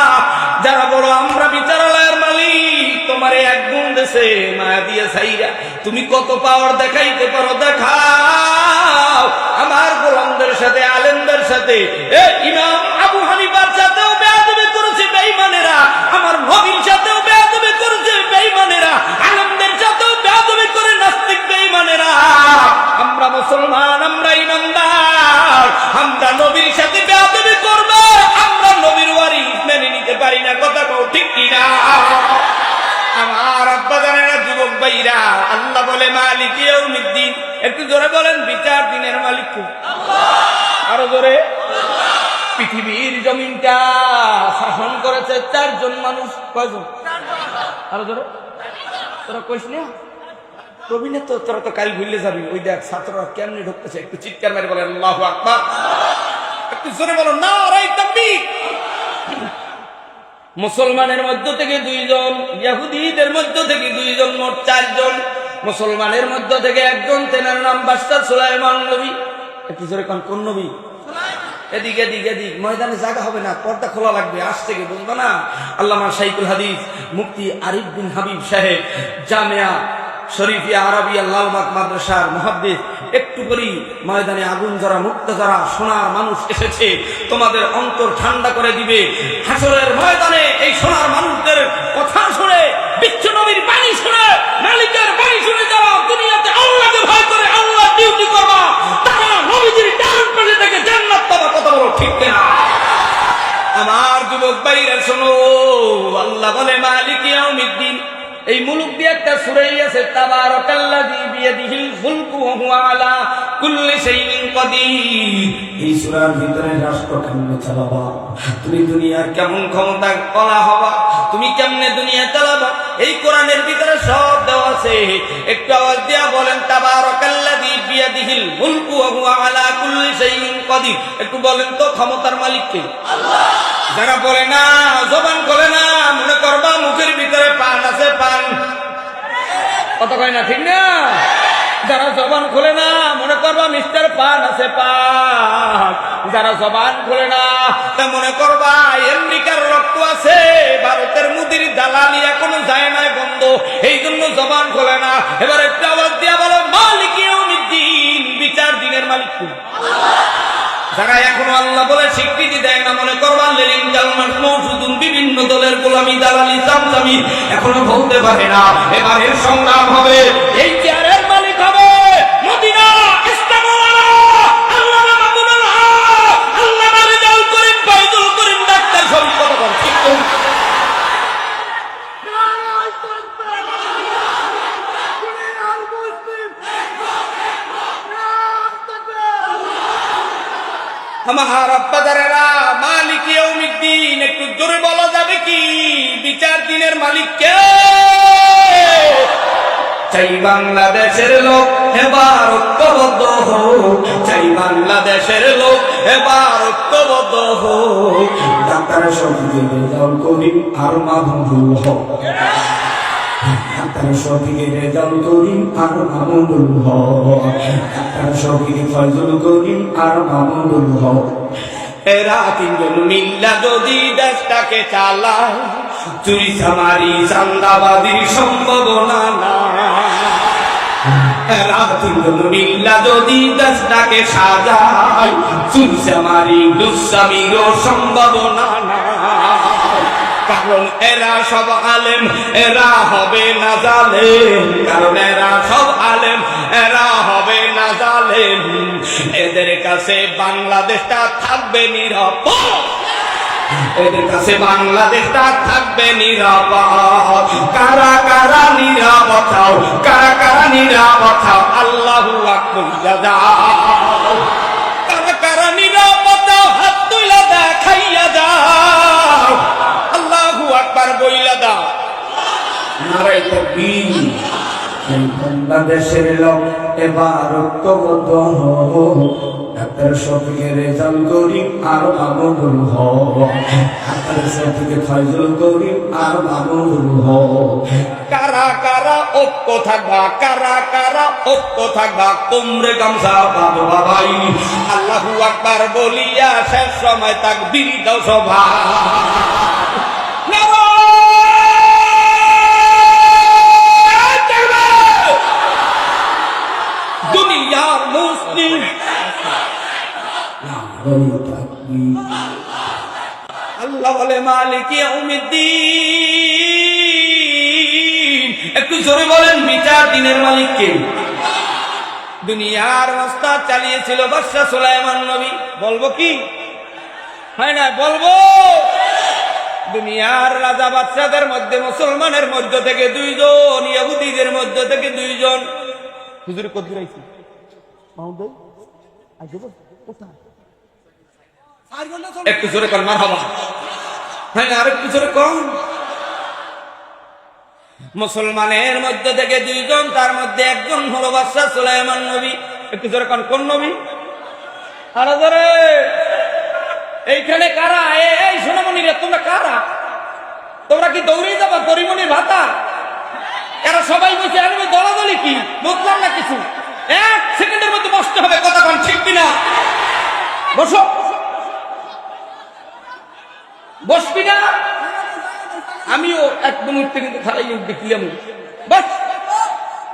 যারা বলো আমরা বিচারালয়ের মালিক, তোমারে এক গুণ দেশে মায়া দিয়ে ছাইরা তুমি কত পাওয়ার দেখাইতে পারো, দেখাও। আমার গোলামদের সাথে, আলেমদের সাথে, ইমাম আবু হানিফার সাথেও বেয়াদবি করেছে বেঈমানেরা, আমার নবীর সাথেও বেয়াদবি করেছে বেঈমানেরা, আলেমদের সাথেও বেয়াদবি করে নাস্তিক বেঈমানেরা। আমরা মুসলমান, আমরা ইমানদার, আমরা নবীর সাথে বেয়াদবি করব, আমরা নবীর ওয়ারিস মেনে নিতে পারি না। কথা কও ঠিক কিনা? আমার আব্বা জানেনা, যুবক ভাইরা, আল্লাহ বলে মালিক ইয়াউমিদ্দিন। একটু জোরে বলেন, বিচার দিনের মালিক কে? আরো জোরে। পৃথিবীর জমিনটা শাসন করেছে 4 জন মানুষ। কয়জন? আরো জোরে। তোরা কইস না প্রবীণে তো, তোরা তো কাল ভুললে যাবি। ওই দেখ ছাত্ররা কেমনে ঢুকতেছে, একটু চিৎকার মেরে বলেন আল্লাহু আকবার। একটু জোরে বলো, নারায়ে তাকবীর। মুসলমানের মধ্য থেকে 2 জন, ইহুদিদের মধ্য থেকে 2 জন, মোট 4 জন। মুসলমানের মধ্য থেকে 1 জন, তেনার নাম বাদশা সুলাইমান নবী। একটু জোরে কোন নবী? এদিকে এদিকে এদিক, ময়দানে জায়গা হবে না, পর্দা খোলা লাগবে, আজ থেকে বুঝবো না। আল্লামা শাইখুল হাদিস মুফতি আরিফ বিন হাবিব সাহেব জামিয়া শরীফিয়া আরবিয়া লালবাগ মাদ্রাসার মুহাদ্দিস একটু করি ময়দানে আগুন যারা, মুক্ত যারা, সোনার মানুষ এসেছে, তোমাদের অন্তর ঠান্ডা করে দিবে। হাসরের ময়দানে এই সোনার মানুষদের কথা শুনে, বিচ্ছু নবীর বাণী শুনে, মালিকের বাণী শুনে যারা দুনিয়াতে আল্লাহকে ভয় করে, আল্লাহ ডিউটি করবা, তারা নবীজির ডান পাশে থেকে জান্নাত পাবা। কথা বলো ঠিক কিনা? আমার যুবক ভাইরা শোনো, আল্লাহ বলে মালিক ইয়াউমিদ্দিন। এই মুলুক দিয়ে একটা সূরাই আছে, তাবারাকাল্লাযী বিয়াদিহিল মুলকু ওয়া হুয়া আলা কুল্লি শাইইন কাদির। এই সূরার ভিতরে রাষ্ট্র কেমনে চালাবা, তুমি দুনিয়ার কেমন ক্ষমতা কলা হবা, তুমি কেমনে দুনিয়া চালাবা, এই কোরআনের ভিতরে সব দেওয়া আছে। একটু আওয়াজ দিয়া বলেন, তাবারাকাল্লাযী বিয়াদিহিল মুলকু ওয়া হুয়া আলা কুল্লি শাইইন কাদির। একটু বলেন তো, ক্ষমতার মালিক কে? আল্লাহ। যারা বলে না, জবান করে না, মনে করবা মুখের ভিতরে পান আছে, পান। কত কয় না, ঠিক না? যারা জবান খোলে না, মনে করবা মিস্টার পান আছে, পান। যারা জবান খোলে না, তা মনে করবা আমেরিকার রক্ত আছে, ভারতের মুদির দালালি এখনো যায় না, বন্ধ, এই জন্য জবান খোলে না। এবার একটা আওয়াজ দিয়া বলো, মালিক ইয়াউমিদ্দিন। বিচার দিনের মালিক কে? যারা এখনো আল্লাহ বলে স্বীকৃতি দেয় না, মনে করবা লেলিন জালমান মৌজুদুন, বিভিন্ন দলের গোলামি, দালালি, চামচামি এখনো বলতে পারে না। এবারের সংগ্রাম হবে, এই চেয়ারের মালিক হবে মদিনা ইস্তামাওয়ালা আল্লামা মামুনুল হক, আল্লামা রিজাল করিম, বাইদুল করিম, ডাক্তার শরীফ। কথা বল ঠিক তো? দিনের মালিক কে? চাই বাংলাদেশের লোক এবার ঐক্যবদ্ধ হোক, চাই বাংলাদেশের লোক এবার ঐক্যবদ্ধ হোক। ডাক্তার শফিকের রেজাউল করিম আর মাহমুদুল হক, ডাক্তার শফিকের রেজাউল করিম আর মাহমুদুল হক, ডাক্তার শফিক ফয়জুল করিম আর মাহমুদুল হক। এরা তিনজন মিল্লা যদি দেশটাকে চালায়, চুরি চামারি চান্দাবাদির সম্ভাবনা না। এরা তিনজন মিল্লা যদি দেশটাকে সাজায়, চুরি চামারি দুঃস্বামীরও সম্ভাবনা না। কারণ এরা সব আলেম, এরা হবে না জালেম, কারণ এরা সব আলেম, এরা হবে না জালেম। এদের কাছে বাংলাদেশটা থাকবে নিরাপদ, এদের কাছে বাংলাদেশটা থাকবে নিরাপদ। কারা কারা নিরাপদ চাও, কারা কারা নিরাপদ চাও, আল্লাহু আকবার যাও। কারা কারা নিরাপদ চাও, হাত তুলে দেখাইয়া যাও, আল্লাহু আকবার বইলা দাও। নারায়ে তাকবীর। এই বাংলাদেশের লোক এবার ঐক্যবদ্ধ হোক, ডাক্তার শফিকের রেজাউল করিম আর মাহমুদুল হক, ডাক্তার শফিকের ফয়জুল করিম আর মাহমুদুল হক। কারা কারা ঐক্য থাকবা, কারা কারা ঐক্য থাকবা, তোমরে গামছা বাঁধো বাবাই, আল্লাহু আকবার বলিয়া শেষ সময় তাকবীর দাও সবাই। দুনিয়ার মুসলিম নারায়ে তাকবীর। আল্লাহ বলে মালিক ইয়াউমিদ্দিন। একটু জোরে বলেন বিচার দিনের মালিক কে? দুনিয়ার রাস্তা চালিয়েছিল বাদশা সুলাইমান নবী। বলবো কি হয় না? বলবো। দুনিয়ার রাজা বাদশাদের মধ্যে মুসলমানের মধ্য থেকে দুইজন, ইহুদিদের মধ্য থেকে দুইজন। হুজুর কত দূর আইছি? একটু জোরে কর মারহাবা। হ্যাঁ আর একটু জোরে কর। মুসলমানের মধ্যে থেকে দুইজন, তার মধ্যে একজন হলো বাদশা সুলাইমান নবী। একটু জোরে কর, কোন নবী? আরো জোরে। এইখানে কারা? এই সোনামণিরা তোমরা কারা? তোমরা কি দৌড়ে যাবা পরিমণির ভাতা? এরা সবাই বলছে আমি দলাদলি কি বুঝলাম না কিছু। এক সেকেন্ডের মধ্যে বসতে হবে, কথা কন ঠিক কিনা? বসো। বসবি না? আমিও এক মুহূর্তে কিন্তু খারাই দেখলাম। বস।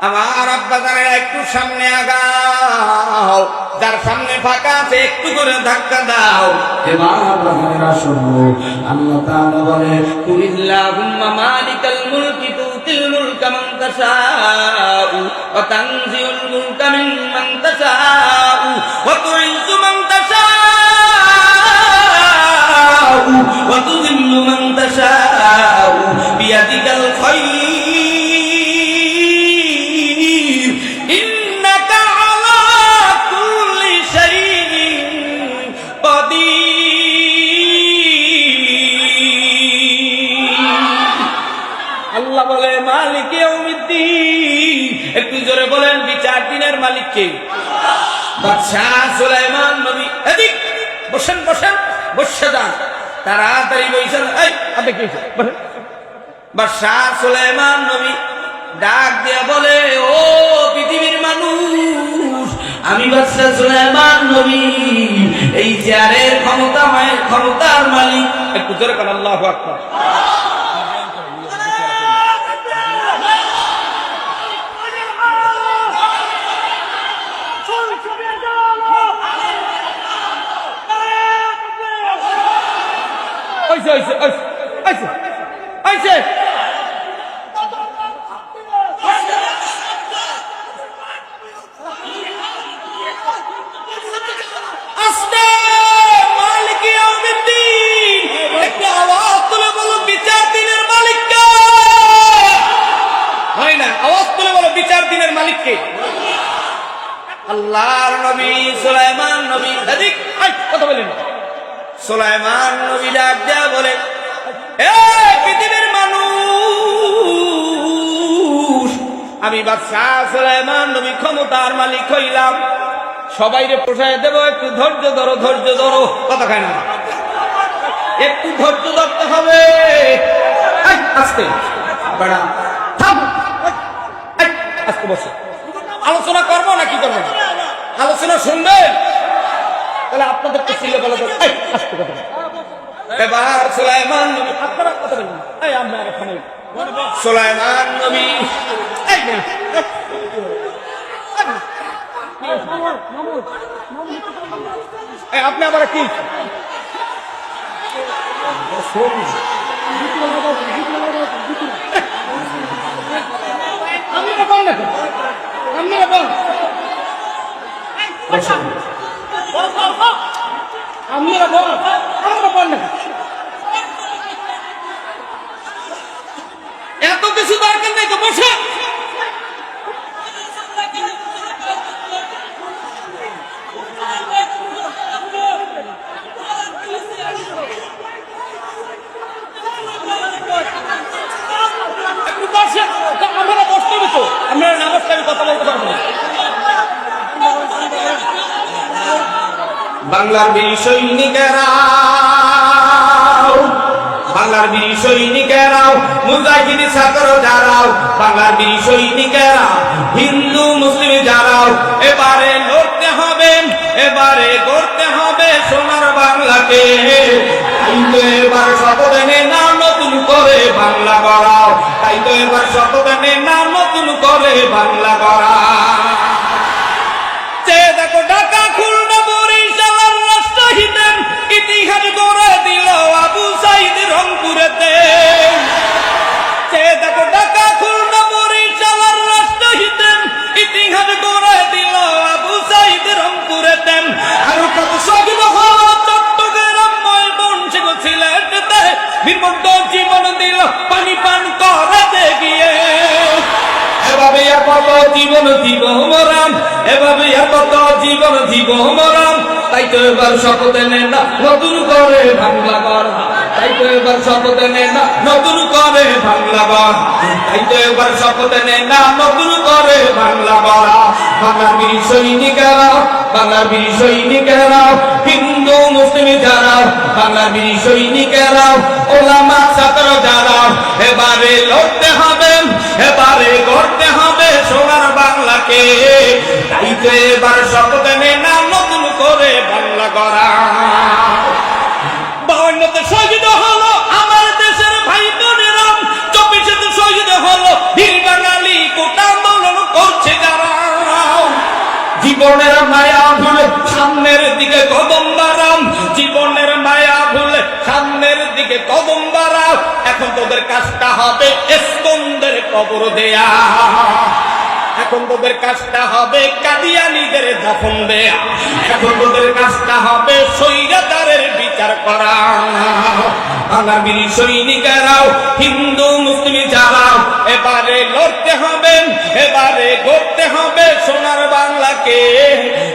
আমার আব্বা যারা একটু সামনে আগাও, যার সামনে ফাঁকা আছে একটু করে ধাক্কা দাও। এবার আপনারা শুনুন, আল্লাহ তাআলা বলে কুলিল্লাহুম্মা মালিকাল মুলকি তুতিল মুলকা মান তাশাউ ওয়া তানজিউল মুলকা মিম্মান তাশাউ ওয়া তুইজ্জু মান তাশাউ ওয়া তুযিল্লু মান তাশাউ বিয়াদিকাল খায়র ইন্নাকা আলা কুল্লি শাইইন কাদির। আল্লাহ বলে মালিক ইয়াউমিদ্দিন। একটু জোরে বলেন বিচার দিনের মালিক কে? বাদশাহ সুলাইমান নবী। এদিক বসেন, বসেন, বসে যান, তাড়াতাড়ি বসেন। এই আপনি কি বলেন? বাদশাহ সুলাইমান নবী ডাক দিয়া বলে, ও পৃথিবীর মানুষ, আমি বাদশাহ সুলাইমান নবী, এই চেয়ারের ক্ষমতার মালিক। একটু জোরে করেন আল্লাহু আকবার। আইছে আইছে আইছে আইছে। আস্তে মালিক ইয়াউমিদ্দিন। একটু আওয়াজ তুলে বলো বিচার দিনের মালিক কে? হয় না? আওয়াজ তুলে বলো বিচার দিনের মালিক কে? আল্লাহর নবী সুলাইমান নবী। এদিক কথা বলেন। সুলাইমান নবী ডাক দেয়া বলে, এ পৃথিবীর মানুষ, আমি বাদশাহ সুলাইমান নবী ক্ষমতার মালিক হইলাম, সবাইরে পোষায় দেব, একটু ধৈর্য ধরো, ধৈর্য ধরো, কথা খায় না, একটু ধৈর্য ধরতে হবে। এই, আস্তে বেড়া থাম, এই, আস্তে বসে। আলোচনা করবো না কি করবো? আলোচনা শুনবেন? তাহলে আপনাদের তো ছিল বলে আস্তে কথা। এবার সুলাইমান নবী, আপনারা কথা বলবেন, এই আমরা এখানে সুলাইমান নবী, এই না, আপনি আবার কি এত কিছু দরকার নেই তো, বসে। আমরা বসতে হবে তো, আমরা না বসতে আমি কথা বলতে পারবো না। বাংলার বীর সৈনিকেরাও, বাংলার বীর সৈনিকেরাও, মুজাহিদ ছাত্র যারাও, বাংলার বীর সৈনিকেরা, হিন্দু মুসলিম যারাও, এবারে লড়তে হবে, এবারে গড়তে হবে সোনার বাংলাকে। কিন্তু এবার শপথ নে না নতুন করে বাংলা গড়াও, তাই তো এবার শপথ নে না নতুন করে বাংলা গড়াও। চেয়ে দেখো ঢাকা, খুলনা, বরিশাল আর রাজশাহীতে ইতিহাস গড়ে দিল আবু সাইদ রংপুরেতে। চেয়ে দেখো ঢাকা, খুলনা, বরিশাল আর রাজশাহীতে ইতিহাস গড়ে দিল আবু সাইদ রংপুরেতে। আর কত শহীদ হলো চট্টগ্রাম, ময়মনসিংহ, সিলেটেতে, বিপদ জীবন দিল পানি পান করাতে গিয়ে। এভাবে আর কত জীবন দিব মরাম, এভাবে আর কত জীবন দিব মরাম, তাই তো এবার শপথ নে না নতুন করে বাংলা গড়া, তাই তো এবার শপথ নে না নতুন করে বাংলা গড়া, তাই তো এবার শপথ নে না নতুন করে বাংলা গড়া। বাংলার বীর সৈনিকেরাও, বাংলার বীর সৈনিকেরাও, হিন্দু মুসলিম যারাও, বাংলার বীর সৈনিকেরাও, ওলামা ছাত্র যারাও, এবারে লড়তে হবে, এবারে গড়তে হবে সোনার বাংলাকে। তাই তো এবার শপথ নে না নতুন করে বাংলা গড়া। 52তে শহীদ হলো আমার দেশের ভাই বোনেরা, 24তে শহীদ হলো বীর বাঙালি, কোটা আন্দোলন করছে যারা। জীবনের মায়া ভুলে সামনের দিকে কদম বাড়াও, জীবনের মায়া ভুলে সামনের দিকে কদম বাড়াও। এখন তোদের কাজটা হবে ইস্কন্দের কবর দেয়া, এখন তোদের কাজটা হবে কাদিয়ানীদের দাফন দেয়া, এখন তোদের কাজটা হবে স্বৈরাচারের বিচার করা। বাংলার বীর সৈনিকেরাও, হিন্দু মুসলিম যারাও, এবারে লড়তে হবে, এবারে গড়তে হবে সোনার বাংলাকে।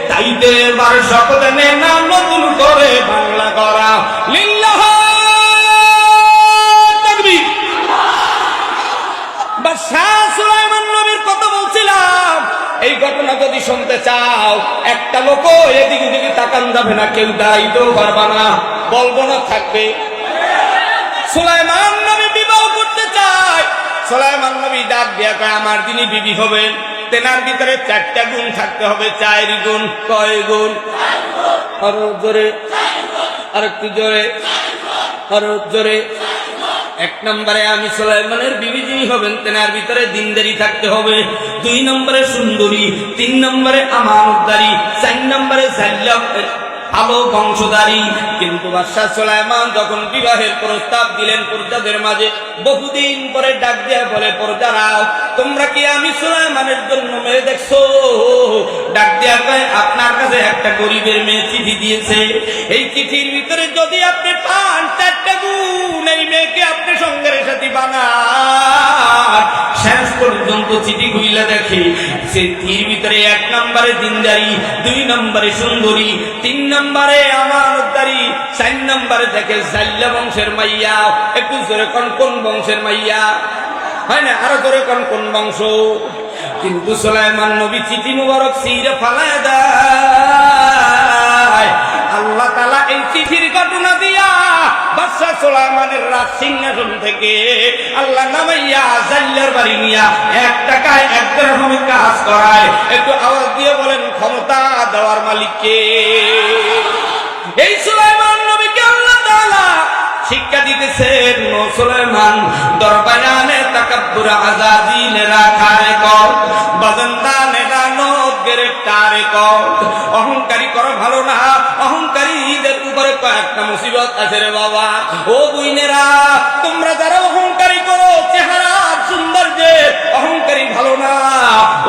তাই তো এবার শপথ নে না নতুন করে বাংলা গড়া। লিল্লাহ তাকবীর। বাদশাহ সুলাইমান নবীর কথা বলছিলাম, এই ঘটনা যদি শুনতে চাও, একটা লোক এদিকে দিকে তাকান যাবে না, কেউ দাঁড়াইতেও পারবা না, বলবো না থাকবে। সুলাইমান নবী বিবাহ করতে চায়, সুলাইমান নবী ডাক দিয়া কয় আমার যিনি বিবি হবেন তেনার ভিতরে 4টা গুণ থাকতে হবে। 4 গুণ। কয় গুণ? আরো জোরে, আর একটু জোরে, আরো জোরে। 1 নম্বরে আমি সুলাইমানের বিবি যিনি হবেন তেনার ভিতরে দিনদারি থাকতে হবে। 2 নম্বরে সুন্দরী, 3 নম্বরে আমানতদারি, 4 নম্বরে ভালো বংশধারী। কিন্তু বাদশাহ সুলাইমান যখন বিবাহের প্রস্তাব দিলেন প্রজাদের মাঝে, বহুদিন পরে ডাক দিয়া বলে, প্রজারাও তোমরা কি আমি সুলাইমানের জন্য মেয়ে দেখছো? ডাক দিয়া কয় আপনার কাছে একটা গরিবের মেয়ে চিঠি দিয়েছে, এই চিঠির ভিতরে যদি আপনি পান 4টা গুণ, এই মেয়েকে আপনি সঙ্গের সাথী বানান। শেষ পর্যন্ত চিঠি খুইলা দেখে চিঠির ভিতরে 1 নম্বরে দিনদারি, 2 নম্বরে সুন্দরী, 3 নম্বরে আমানতদারি, 4 নম্বরে দেখে জাল্লা বংশের মাইয়া। একটু জোরে কোন কোন বংশের মাইয়া? হয় না? আরো জোরে কোন কোন বংশ? কিন্তু সুলাইমান নবী চিঠি মুবারক ছিঁড়ে ফালায় দেয়। আল্লাহ তাআলা এই চিঠির ঘটনা দিয়া বাদশা সুলাইমানের রাজ সিংহাসন থেকে আল্লাহ নামাইয়া জাল্লার বাড়ি নিয়া 1 টাকায় 1 দিরহামে কাজ করায়। একটু আওয়াজ দিয়ে বলেন ক্ষমতা দেওয়ার মালিক কে? এই সুলাইমান নবীকে আল্লাহ তাআলা শিক্ষা দিতেছেন, নো সুলাইমান দরবায়ানে তাকাব্বুর আজাজিলে রাখারে কর বাজনদানে দানো গ্রেফতারে কর। অহংকারী করো ভালো না, অহংকারীদের উপরে কয়েকটা মুসিবত আছে রে বাবা। ও বুইনেরা, তোমরা যারা অহংকারী করো চেহারা সৌন্দর্যে অহংকারী ভালো না।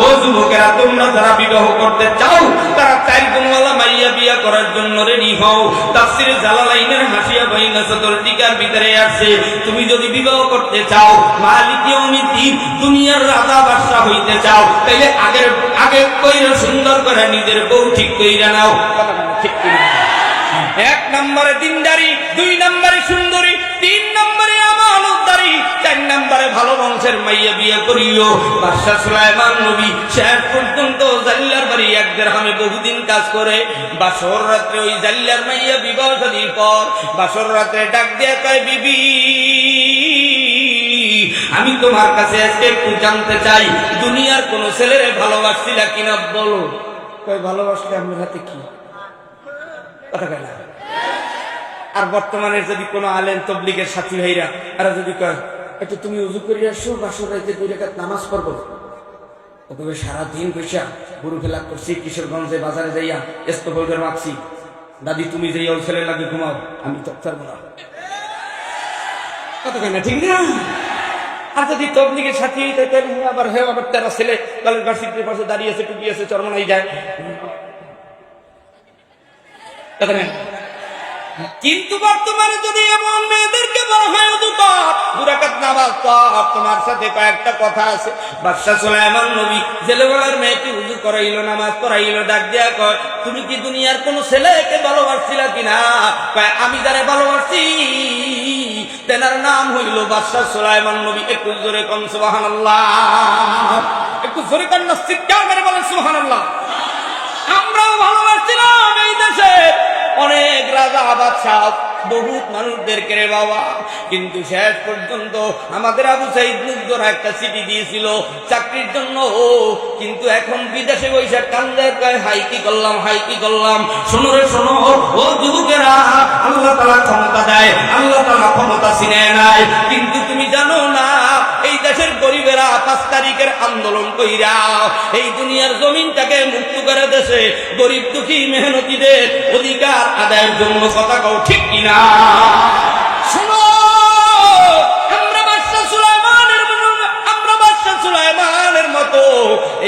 ও যুবকেরা, তোমরা যারা বিবাহ করতে চাও তারা 4 গুণওয়ালা মাইয়া বিয়া করার জন্য রেডি হও। তাফসীরে জালালাইনের হাসিয়া বাইনা সদর টিকার ভিতরে আছে, তুমি যদি বিবাহ করতে চাও মালিক ইয়াউমিদ্দিন দুনিয়ার রাজা বাদশা হইতে চাও, তাইলে আগে কইরা সুন্দর করে নিজের বউ ঠিক কইরা নাও। ঠিক কইরা 1 নম্বরে দিনদারি, 2 নম্বরে সুন্দরী, 3 নম্বরে আমানতদারি, 4 নম্বরে ভালো বংশের মাইয়া বিয়ে করিও। বাদশা সুলাইমান নবী শেষ পর্যন্ত জাল্লার বাড়ি 1 দিরহামে বহুদিন কাজ করে। বাসর রাত্রে ওই জাল্লার মাইয়া বিবাহ শাদীর পর বাসর রাত্রে ডাক দিয়ে কয়, বিবি আমি তোমার কাছে আজকে একটু জানতে চাই, দুনিয়ার কোন ছেলেরে ভালোবাসছিলা কিনা বলো। কয় ভালোবাসলে আপনার হাতে কি? কথা কয় না। আর বর্তমানে যদি কোনো আলেম তবলিগের সাথী ভাইরা আর যদি কয় একটু তুমি উজু করে আসো, বাসর রাইতে 2 রাকাত নামাজ পড়বো, ওকে সারাদিন বৈশা গরু খেলা করছি, কিশোরগঞ্জে বাজারে যাইয়া এস্তফলদের মাখছি, দাদি তুমি যাইয়া ওই ছেলে লাগে ঘুমাও, আমি তো পারবো না। কথা কয় না, ঠিক না? আর যদি তবলিগের সাথী আবার তারা ছেলে কলেজ ভার্সিটির পাশে দাঁড়িয়ে আছে, টুপি আছে, চরমনাই যায়। কথা নেই। কিন্তু বর্তমানে যদি এমন মেয়েদেরকে বলা হয় 2 রাকাত নামাজ পড়, তোমার সাথে কয়েকটা কথা আছে। বাদশা সুলাইমান নবী জেলেওয়ালার মেয়েকে উযু করাইলো, নামাজ পড়াইলো, ডাক দিয়া কয়, তুমি কি দুনিয়ার কোন ছেলেকে ভালোবাসছিলা কিনা? কয় আমি যারে ভালোবাসি তেনার নাম হইল বাদশা সুলাইমান নবী। একটু জোরে কোন সুবহানাল্লাহ, একটু জোরে কোন চিৎকার করে বলেন সুবহানাল্লাহ। আমরাও ভালোবাসছিলাম এই দেশে অনেক রাজা বাদশাহ বহুত মানুষদেরকে রে বাবা, কিন্তু শেষ পর্যন্ত আমাদের আবু সাইদ মুগ্ধরা একটা চিঠি দিয়েছিল চাকরির জন্য, কিন্তু এখন বিদেশে বৈশাখ কান্দায় কয় হাই কি করলাম, হাই কি করলাম। শোনো রে শোনো, ও যুবকেরা, আল্লাহ তাআলা ক্ষমতা দেয়, আল্লাহ তাআলা ক্ষমতা ছিনে নাই, কিন্তু তুমি জানো না এই দেশের গরিবেরা 5 তারিখের আন্দোলন কইরা এই দুনিয়ার জমিনটাকে মুক্ত করে দেশে গরিব দুঃখী মেহনতিদের অধিকার আদায়ের জন্য। কথা কও ঠিক কিনা? শুনো, আমরা বাদশা সুলাইমানের মতো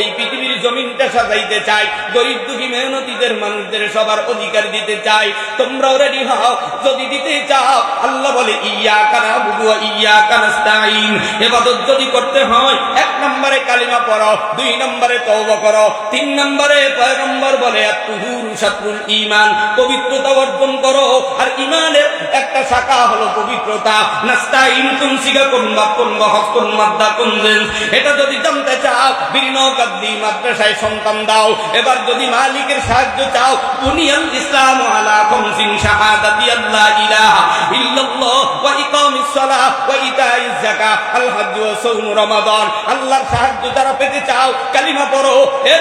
এই পৃথিবীর জমিনটা সাজাইতে চাই, গরিব দুঃখী মেহনতিদের মানুষদের সবার অধিকার দিতে চাই। তোমরাও রেডি হও যদি দিতে চাও। আল্লাহ বলে ইয়াকা নাবুদু ওয়া ইয়াকা নাস্তাঈন। ইবাদত যদি করতে হয় 1 নম্বরে কালিমা পড়ো, 2 নম্বরে তওবা করো, 3 নম্বরে পয়গম্বর বলে আত-তুহুরু শাতরুল ঈমান, পবিত্রতা অর্জন করো। আর ঈমানের একটা শাখা হলো পবিত্রতা। নাস্তাঈন তুমসিকা কোন বা কোন বহস কোন মাদ্দা কোন জেন্স, এটা যদি জানতে চাও বিনকাদ্দি মাদ্রাসায় সন্তান দাও। এবার যদি মালিকের সাহায্য চাও, বুনিয়াল ইসলাম আলা খামসিন শাহাদাতি আল্লা ইলাহা ইল্লাল্লাহ ওয়া ইকামিস সালাহ ওয়া ইতাইজ যাকাত আল হজ্জ ওয়া সাওম রমাদান। আল্লাহর সাহায্য যারা পেতে চাও কালিমা পড়ো,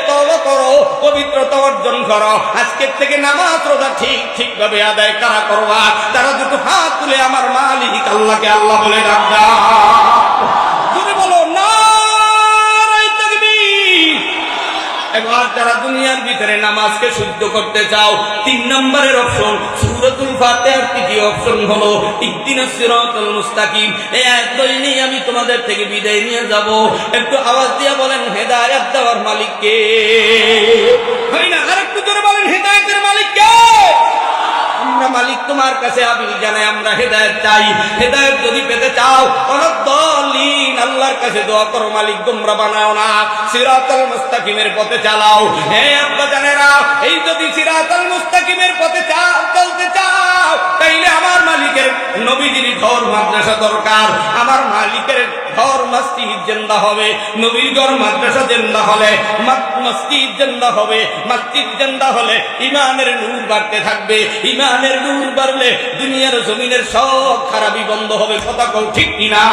তওবা করো, পবিত্রতা অর্জন করো। আজকে থেকে নামাজ রোজা ঠিকভাবে আদায় করা করবা। তারা দুটো হাত তুলে আমার মালিক আল্লাহকে আল্লাহ বলে ডাকবা। তুমি বলো নারে তাকবীর। এবার যারা দুনিয়ার ভিতরে নামাজকে শুদ্ধ করতে চাও, 3 নম্বরের অপশন সূরাতুল ফাতিহার 3য় অপশন হলো ইহদিনাস সিরাতাল মুস্তাকিম। এই আয়াত নিয়ে আমি তোমাদের থেকে বিদায় নিয়ে যাব। একটু আওয়াজ দিয়ে বলেন হেদায়েত দেওয়ার মালিক কে? হয় না? আরেকটু জোরে বলেন হেদায়েতের মালিক কে? আমরা মালিক তোমার কাছে আপিল জানাই, আমরা হেদায়েত চাই। হেদায়েত যদি পেতে চাও অনদ্দলিন আল্লাহর কাছে দোয়া করো, মালিক গোমরা বানাও না, সিরাতাল মুস্তাকিমের পথে চালাও। হে আব্বা জানেরা, এই যদি সিরাতাল মুস্তাকিমের পথে চলতে চাও, তাইলে আমার মালিকের নবীজির ঘর মাদ্রাসা দরকার, আমার মালিকের ঘর মসজিদ জিন্দা হবে, নবীর ঘর মাদ্রাসা জিন্দা হলে মসজিদ জিন্দা হবে, মসজিদ জিন্দা হলে ইমানের নূর বাড়তে থাকবে, ইমানের নূর বাড়লে দুনিয়ার জমিনের সব খারাপি বন্ধ হবে। কথা কও ঠিক কিনা?